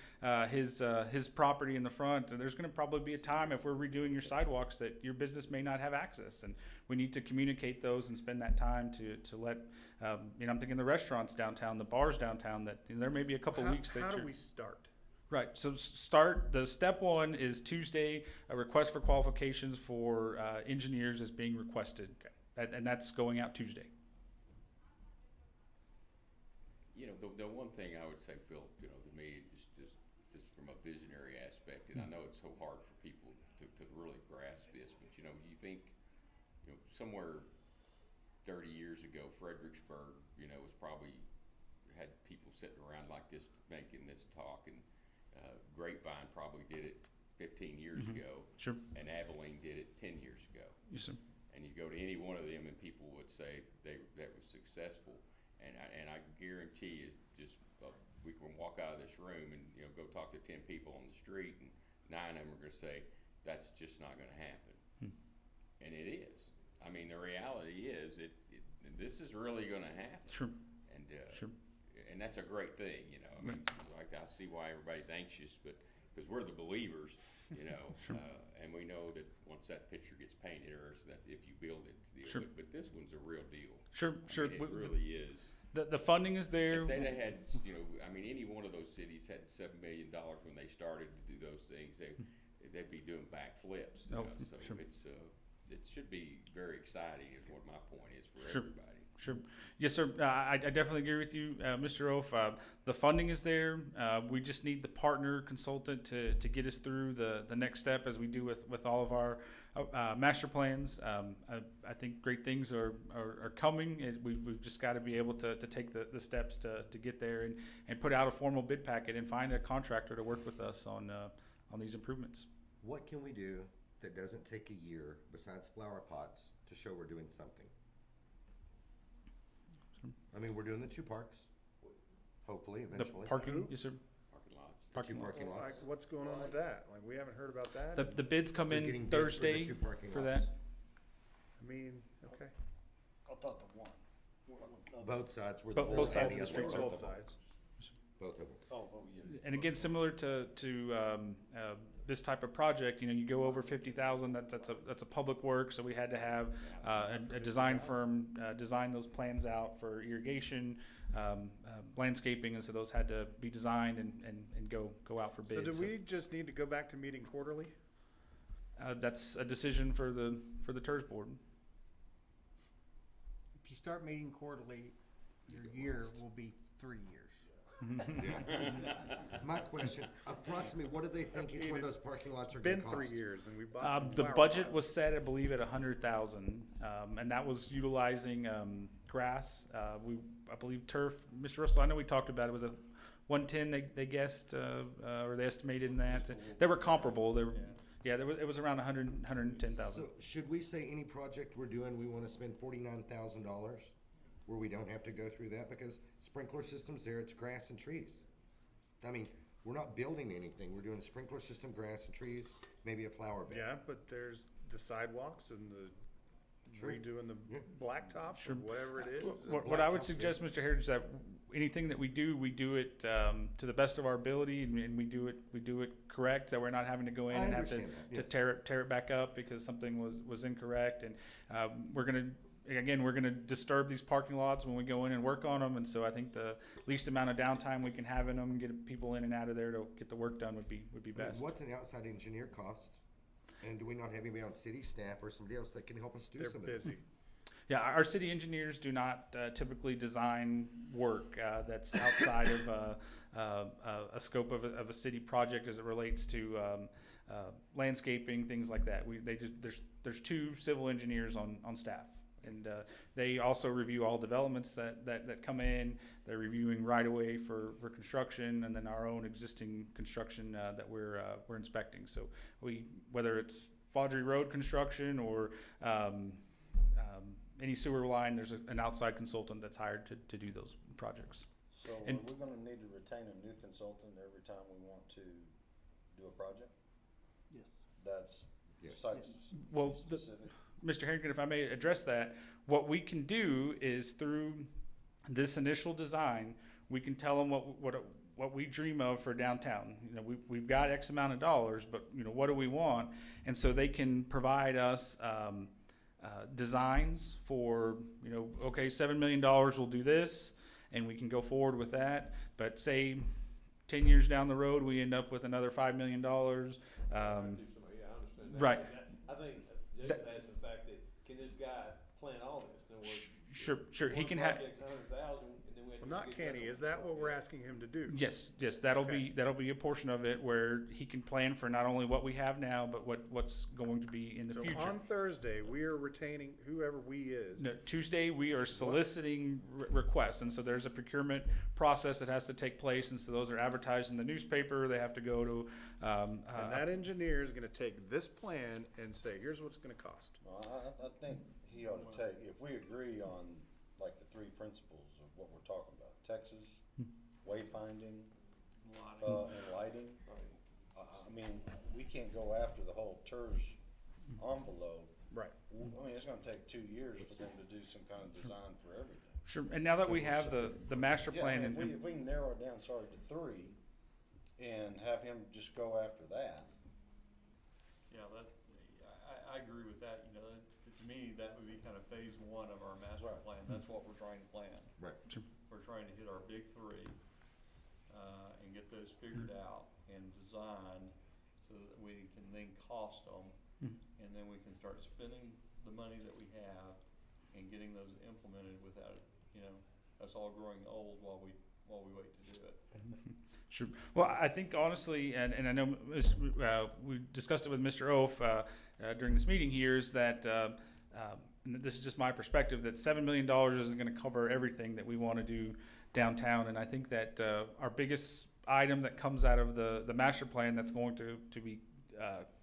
his property in the front, there's going to probably be a time if we're redoing your sidewalks that your business may not have access, and we need to communicate those and spend that time to let. You know, I'm thinking the restaurants downtown, the bars downtown. That you know, there may be a couple weeks that How do you're- we start? Right. So the step one is Tuesday. A request for qualifications for engineers is being requested, and that's going out Tuesday. You know, the one thing I would say, Phil, you know, to me, just from a visionary aspect, and I know it's so hard for people to really grasp this, but you know, you think, you know, somewhere 30 years ago, Fredericksburg, you know, was probably had people sitting around like this making this talk, and Grapevine probably did it 15 years ago, Sure. and Abilene did it 10 years ago. Yes, sir. And you go to any one of them, and people would say that was successful. And I guarantee you, just we can walk out of this room and you know go talk to 10 people on the street, and 9 of them are going to say that's just not going to happen. And it is. I mean, the reality is this is really going to happen. Sure. And Sure. and that's a great thing, you know. I mean, like I see why everybody's anxious, but because we're the believers, you know, and we know that once that picture gets painted, or that if you build it, it's the deal. Sure. But this one's a real deal. Sure. Sure. I mean, it really is. The funding is there. If they'd have had, you know, I mean, any one of those cities had $7 million when they started to do those things, they'd be doing backflips. You know? So sure. it should be very exciting, is what my point is for Sure. everybody. Sure. Yes, sir. I definitely agree with you, Mr. Oaf. The funding is there. We just need the partner consultant to get us through the next step, as we do with all of our master plans. I think great things are coming. We've just got to be able to take the steps to get there and put out a formal bid packet and find a contractor to work with us on these improvements. What can we do that doesn't take a year besides flower pots to show we're doing something? I mean, we're doing the 2 parks, hopefully, eventually. The parking, yes, sir. Parking lots. Parking Two lots. parking Like, lots. what's going on with that? Like, we haven't heard about that. The bids come We're in getting bids for the Thursday 2 parking for lots. that. I mean, okay. I thought the one. Both sides were the Both bull sides of and the street, other sir. one. Both sides. Both of them. Oh, yeah. And again, similar to this type of project, you know, you go over 50,000. That's a public work, so we had to have a design firm design those plans out for irrigation, landscaping, and so those had to be designed and go out for So bids. do we just need to go back to meeting quarterly? That's a decision for the TIRZ board. If you start meeting quarterly, your year will be 3 years. My question, approximately, what do they think each one of those parking lots are Been gonna cost? 3 years and we bought some The flower budget pots. was set, I believe, at 100,000, and that was utilizing grass. I believe turf. Mr. Russell, I know we talked about it. Was a 110 they guessed or they estimated in that. They were comparable. They were, it was around 110,000. So should we say any project we're doing, we wanna spend $49,000? Where we don't have to go through that, because sprinkler systems there, it's grass and trees. I mean, we're not building anything, we're doing a sprinkler system, grass and trees, maybe a flower bed. Yeah, but there's the sidewalks and the redoing the blacktops or whatever it is. What I would blacktop's suggest, Mr. Heritage, is that anything that we do it to the best of our ability, and we do it correct. That we're not having to go in I and have to, understand that, yes. tear it back up because something was incorrect. And we're gonna disturb these parking lots when we go in and work on them. And so I think the least amount of downtime we can have in them, get people in and out of there to get the work done would be I mean, best. what's an outside engineer cost? And do we not have anybody on city staff or somebody else that can help us do They're some of this? busy. Yeah, our city engineers do not typically design work that's outside of a scope of a city project as it relates to landscaping, things like that. There's 2 civil engineers on staff, and they also review all developments that come in. They're reviewing right of way for construction, and then our own existing construction that we're inspecting. So whether it's Faudree Road construction or any sewer line, there's an outside consultant that's hired to do those projects. So are And- we gonna need to retain a new consultant every time we want to do a project? Yes. That's Yes. site Well, specific? Mr. Harrington, if I may address that, what we can do is through this initial design, we can tell them what we dream of for downtown. You know, we've got X amount of dollars, but you know, what do we want? And so they can provide us designs for, you know, okay, $7 million will do this, and we can go forward with that. But say 10 years down the road, we end up with another $5 million. Yeah, I understand that. Right. I think Jason That- asked the fact that, can this guy plan all this? In other words, Sure. He one can have. project's 100,000, and then we have Well, to not get Kenny, that is that what we're asking him to do? Yes, that'll Okay. be a portion of it where he can plan for not only what we have now, but what's going to be in the So future. on Thursday, we are retaining whoever we is. No, Tuesday, we are soliciting requests, and so there's a procurement process that has to take place, and so those are advertised in the newspaper. They have to go to. And that engineer is gonna take this plan and say, here's what it's gonna cost. Well, I think he ought to take, if we agree on like the 3 principles of what we're talking about, Texas, wayfinding, and lighting. I mean, we can't go after the whole TIRZ envelope. Right. I mean, it's gonna take 2 years for them to do some kind of design for everything. Sure, and now that we have the master Yeah, I plan, mean, and if we can narrow it down, sorry, to 3 and have him just go after that. Yeah, I agree with that, you know, to me, that would be kind of phase 1 of our master Right. plan, that's what we're trying to plan. Right. We're trying to hit our big 3, and get those figured out and designed so that we can then cost them, and then we can start spending the money that we have and getting those implemented without, you know, us all growing old while we wait to do it. Sure. Well, I think honestly, and I know we discussed it with Mr. Oaf during this meeting here, is that and this is just my perspective, that $7 million isn't going to cover everything that we want to do downtown. And I think that our biggest item that comes out of the master plan that's going to be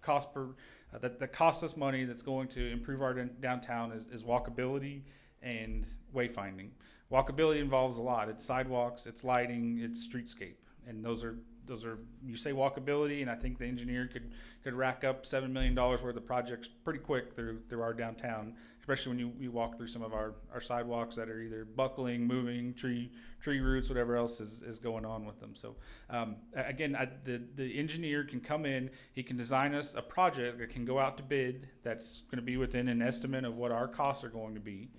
cost per that cost us money, that's going to improve our downtown is walkability and wayfinding. Walkability involves a lot. It's sidewalks, it's lighting, it's streetscape, and those are you say walkability, and I think the engineer could rack up $7 million worth of projects pretty quick through our downtown, especially when you walk through some of our sidewalks that are either buckling, moving, tree roots, whatever else is going on with them. So again, the engineer can come in, he can design us a project that can go out to bid that's going to be within an estimate of what our costs are going to be.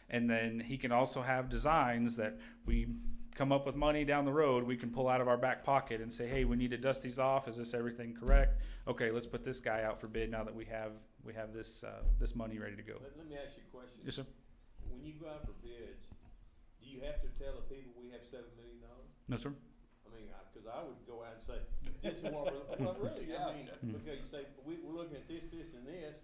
And then he can also have designs that we come up with money down the road, we can pull out of our back pocket and say, hey, we need to dust these off. Is this everything correct? Okay, let's put this guy out for bid now that we have this money ready to go. Let me ask you a question. Yes, sir. When you go out for bids, do you have to tell the people we have $7 million? No, sir. I mean, because I would go out and say, this is what we're, well, really, I mean, because you say, we're looking at this, and this,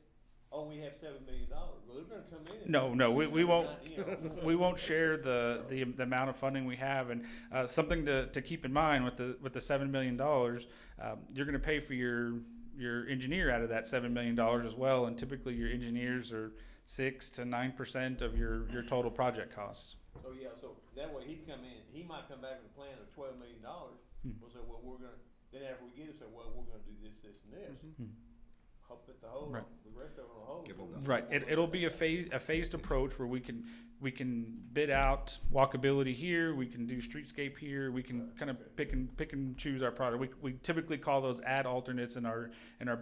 oh, we have $7 million. Well, they're gonna come in. No, we won't. You know. We won't share the amount of funding we have, and something to keep in mind with the $7 million, you're going to pay for your engineer out of that $7 million as well, and typically your engineers are 6 to 9% of your total project costs. So, yeah, so that way he might come back with a plan of $12 million. We'll say, well, then after we get it, say, well, we're gonna do this, and this. put the whole, Right. the rest of it on hold. Give 'em the- Right, it'll be a phased approach where we can bid out walkability here, we can do streetscape here, we can kind of pick and choose our product. We typically call those ad alternates in our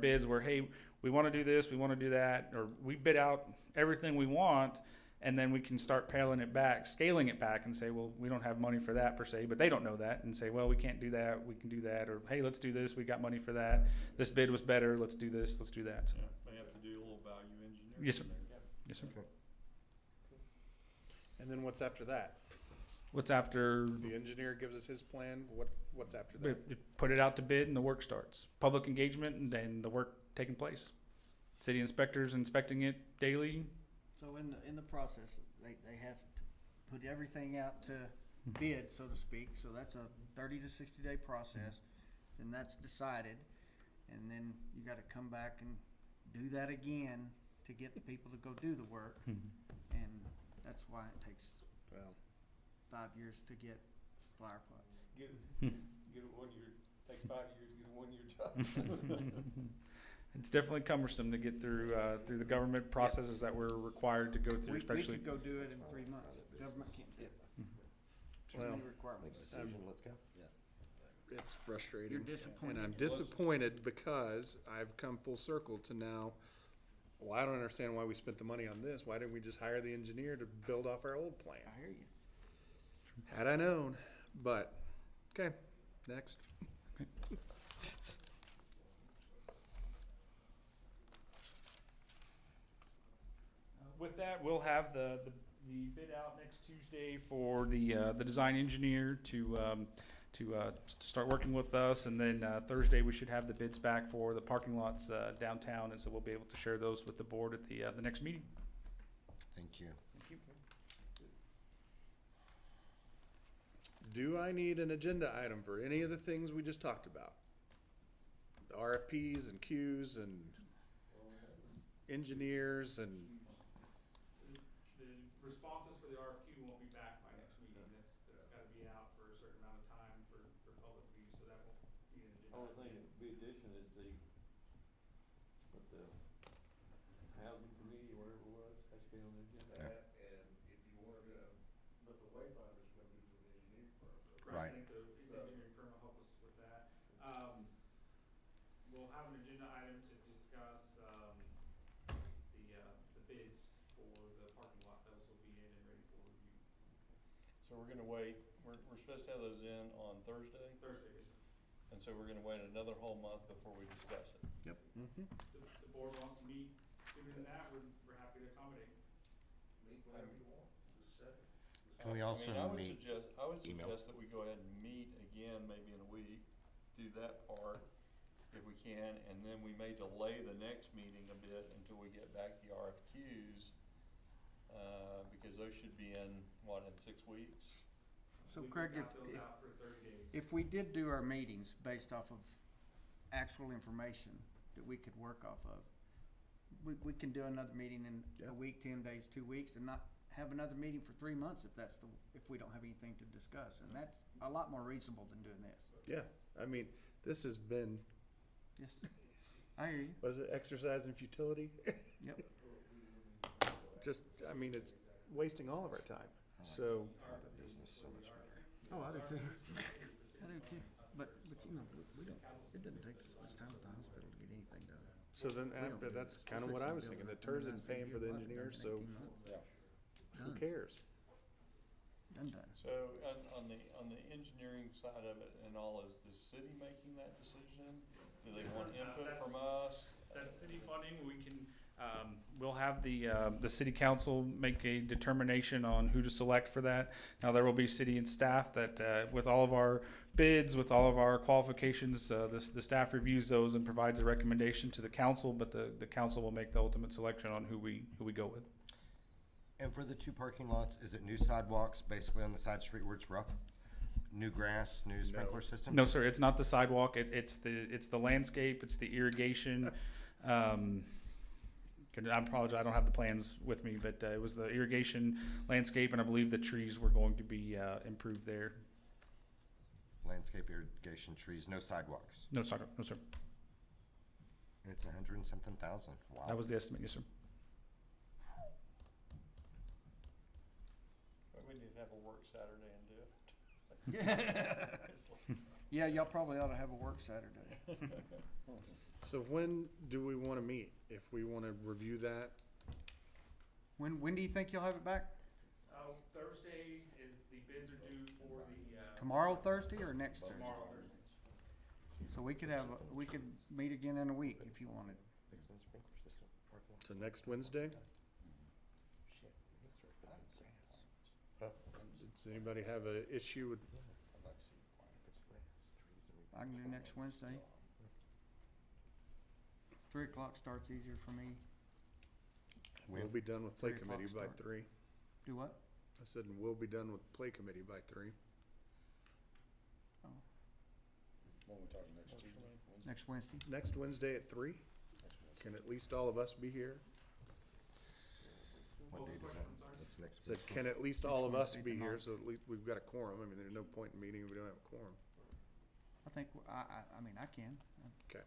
bids where, hey, we want to do this, we want to do that, or we bid out everything we want, and then we can start scaling it back and say, well, we don't have money for that per se, but they don't know that and say, well, we can't do that, we can do that, or hey, let's do this, we got money for that, this bid was better, let's do this, let's do that. So, Yeah, may have to do a little value engineering. Yes, sir. in there. yes, sir. And then what's after that? What's after? The engineer gives us his plan, what's after We that? put it out to bid and the work starts. Public engagement and then the work taking place. City inspectors inspecting it daily. So in the process, they have to put everything out to bid, so to speak, so that's a 30 to 60 day process, then that's decided, and then you gotta come back and do that again to get the people to go do the work, and that's why it takes Well, 5 years to get flower pots. Get it 1 year, take 5 years, get a 1 year job. It's definitely cumbersome to get through the government processes that we're required to go through, We especially. could go do it in 3 months, the government can't do it. Too Well, many Make requirements. a decision, let's go. it's frustrating. You're disappointed. And I'm disappointed because I've come full circle to now, well, I don't understand why we spent the money on this. Why didn't we just hire the engineer to build off our old plan? I hear you. Had I known, but, okay, next. With that, we'll have the bid out next Tuesday for the design engineer to start working with us, and then Thursday we should have the bids back for the parking lots downtown, and so we'll be able to share those with the board at the next meeting. Thank you. Thank you. Do I need an agenda item for any of the things we just talked about? The RFPs and Qs and engineers and, The responses for the RFQ won't be back by next meeting. That's gotta be out for a certain amount of time for public view, so that won't be an agenda. Only thing that would be addition is the housing committee or whatever it was, has to be on the agenda. That, and if you wanted to, but the wayfinder's gonna be for the engineering firm. Right. I think the engineering firm will help us with that. We'll have an agenda item to discuss, the bids for the parking lot. Those will be in and ready for review. So we're gonna wait, we're supposed to have those in on Thursday, Thursday, yes, sir. and so we're gonna wait another whole month before we discuss it. The board wants to meet sooner than that, we're happy to accommodate. Meet whenever you want, just set it. Can we also I would meet suggest, I would email? suggest that we go ahead and meet again, maybe in a week, do that part if we can, and then we may delay the next meeting a bit until we get back the RFQs, because those should be in 6 weeks? So We Craig, got those out for 30 days. if we did do our meetings based off of actual information that we could work off of, we can do another meeting in Yeah. a week, 10 days, 2 weeks, and not have another meeting for 3 months if we don't have anything to discuss, and that's a lot more reasonable than doing this. yeah, I mean, this has been, Yes, I hear you. was it exercise in futility? Yep. Just, I mean, it's wasting all of our time, so. Private business so much better. Oh, I do too. I do too. But you know, we don't, it doesn't take this much time at the hospital to get anything done. So then, but that's kind of what I was thinking, the TIRZ isn't paying for the engineers, so who cares? Done. So on the engineering side of it and all, is the city making that decision? Do they want input from us? That's city funding. We can, we'll have the city council make a determination on who to select for that. Now, there will be city and staff that, with all of our bids, with all of our qualifications, the staff reviews those and provides a recommendation to the council, but the council will make the ultimate selection on who we go with. And for the 2 parking lots, is it new sidewalks basically on the side street where it's rough? New grass, new sprinkler system? No, sir, it's not the sidewalk. It's the landscape, it's the irrigation. I apologize, I don't have the plans with me, but it was the irrigation landscape, and I believe the trees were going to be improved there. Landscape, irrigation, trees, no sidewalks. No sidewalk, no, sir. It's 100 and something thousand. Wow. That was the estimate, yes, sir. But we need to have a work Saturday and do it. Yeah, y'all probably ought to have a work Saturday. So when do we wanna meet? If we wanna review that? When do you think you'll have it back? Thursday is, the bids are due for the, Tomorrow, Thursday, or next Thursday? tomorrow. So we could we could meet again in a week if you wanted. So next Wednesday? Does anybody have an issue with, I can do next Wednesday. 3 o'clock starts easier for me. we'll be done with play 3 o'clock committee by start. 3. Do what? I said, we'll be done with play committee by 3. Oh, When we talking next Tuesday? next Wednesday? Next Wednesday at 3? Can at least all of us be here? What date is that? That's next Said, week. can at least all of us Wednesday, be the here, 9th. so at least we've got a quorum. I mean, there's no point in meeting if we don't have a quorum. I think, I mean, I can. Okay.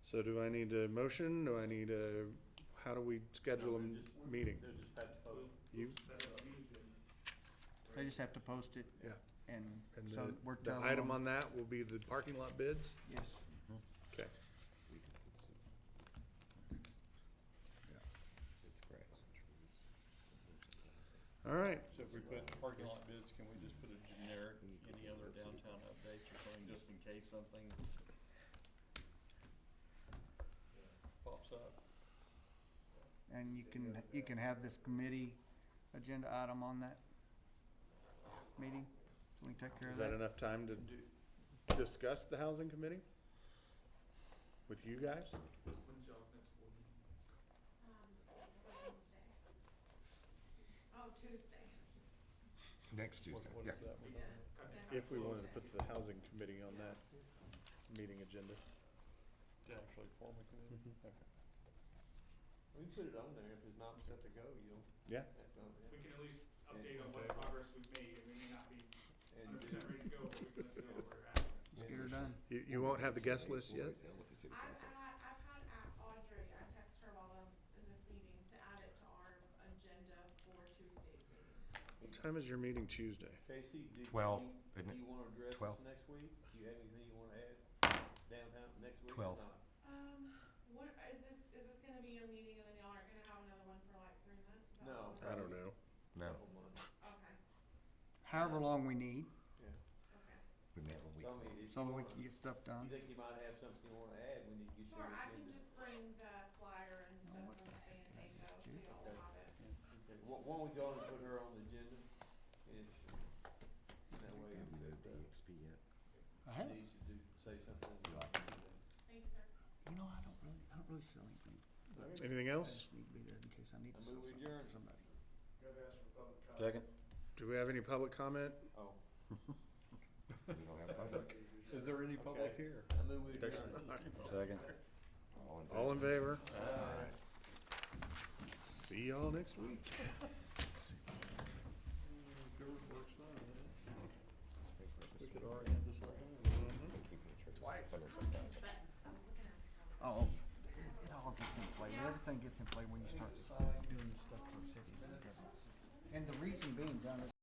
So do I need a motion? Do I need a, how do we schedule a meeting? They'll just have to post. You? They just have to post it. Yeah. And And so we're the telling item them- on that will be the parking lot bids? Yes. Okay. All right. So if we put parking lot bids, can we just put a generic, any other downtown updates or something, just in case something pops up? And you can have this committee agenda item on that meeting, so we can take care Is of that that. enough time to discuss the housing committee? With you guys? Wednesday. Oh, Tuesday. Next Tuesday, What yeah. is that? We're done? If we wanted to put the housing committee on that meeting agenda. To actually form a committee? Okay. We can put it on there, if it's not set to go, you'll Yeah. have to, We can at least update on what progress we've made, and we may not be and 100% ready to go, but we can let you know where we're at. Let's get her done. You won't have the guest list yet? I've had Audrey, I text her while I was in this meeting to add it to our agenda for Tuesday's meeting. What time is your meeting Tuesday? Casey, 12, do isn't it? you wanna address 12. this next week? Do you have anything you wanna add downtown next week? 12. Or not? What, is this gonna be your meeting and then y'all aren't gonna have another one for like 3 months? Is that No. what I don't know. No, Couple months. Okay, However long we need, Yeah. okay. we met a week So I ago. mean, if so you that we wanna, can get stuff you done. think you might have something you wanna add, we need to get your Sure, I can agenda. just bring the flyer and stuff from the fan tango, so y'all will have it. Okay, why don't we go and put her on the agenda? And that way, Have you moved to EXP yet? I have. needs to say something. Thanks, sir. You know, I don't really sell anything. Anything I else? just need to be there in case I need to I sell move we something adjourn. for somebody. Gotta ask for public comment. Second? Do we have any public comment? Oh. We don't have public. Is there any public Okay. here? I move we adjourn. Second. All in favor? All in favor? Aye. See y'all next week. We could already have this all done. Twice. Oh, it all gets inflated. Everything gets inflated when you start doing this stuff for cities. And the reason being done is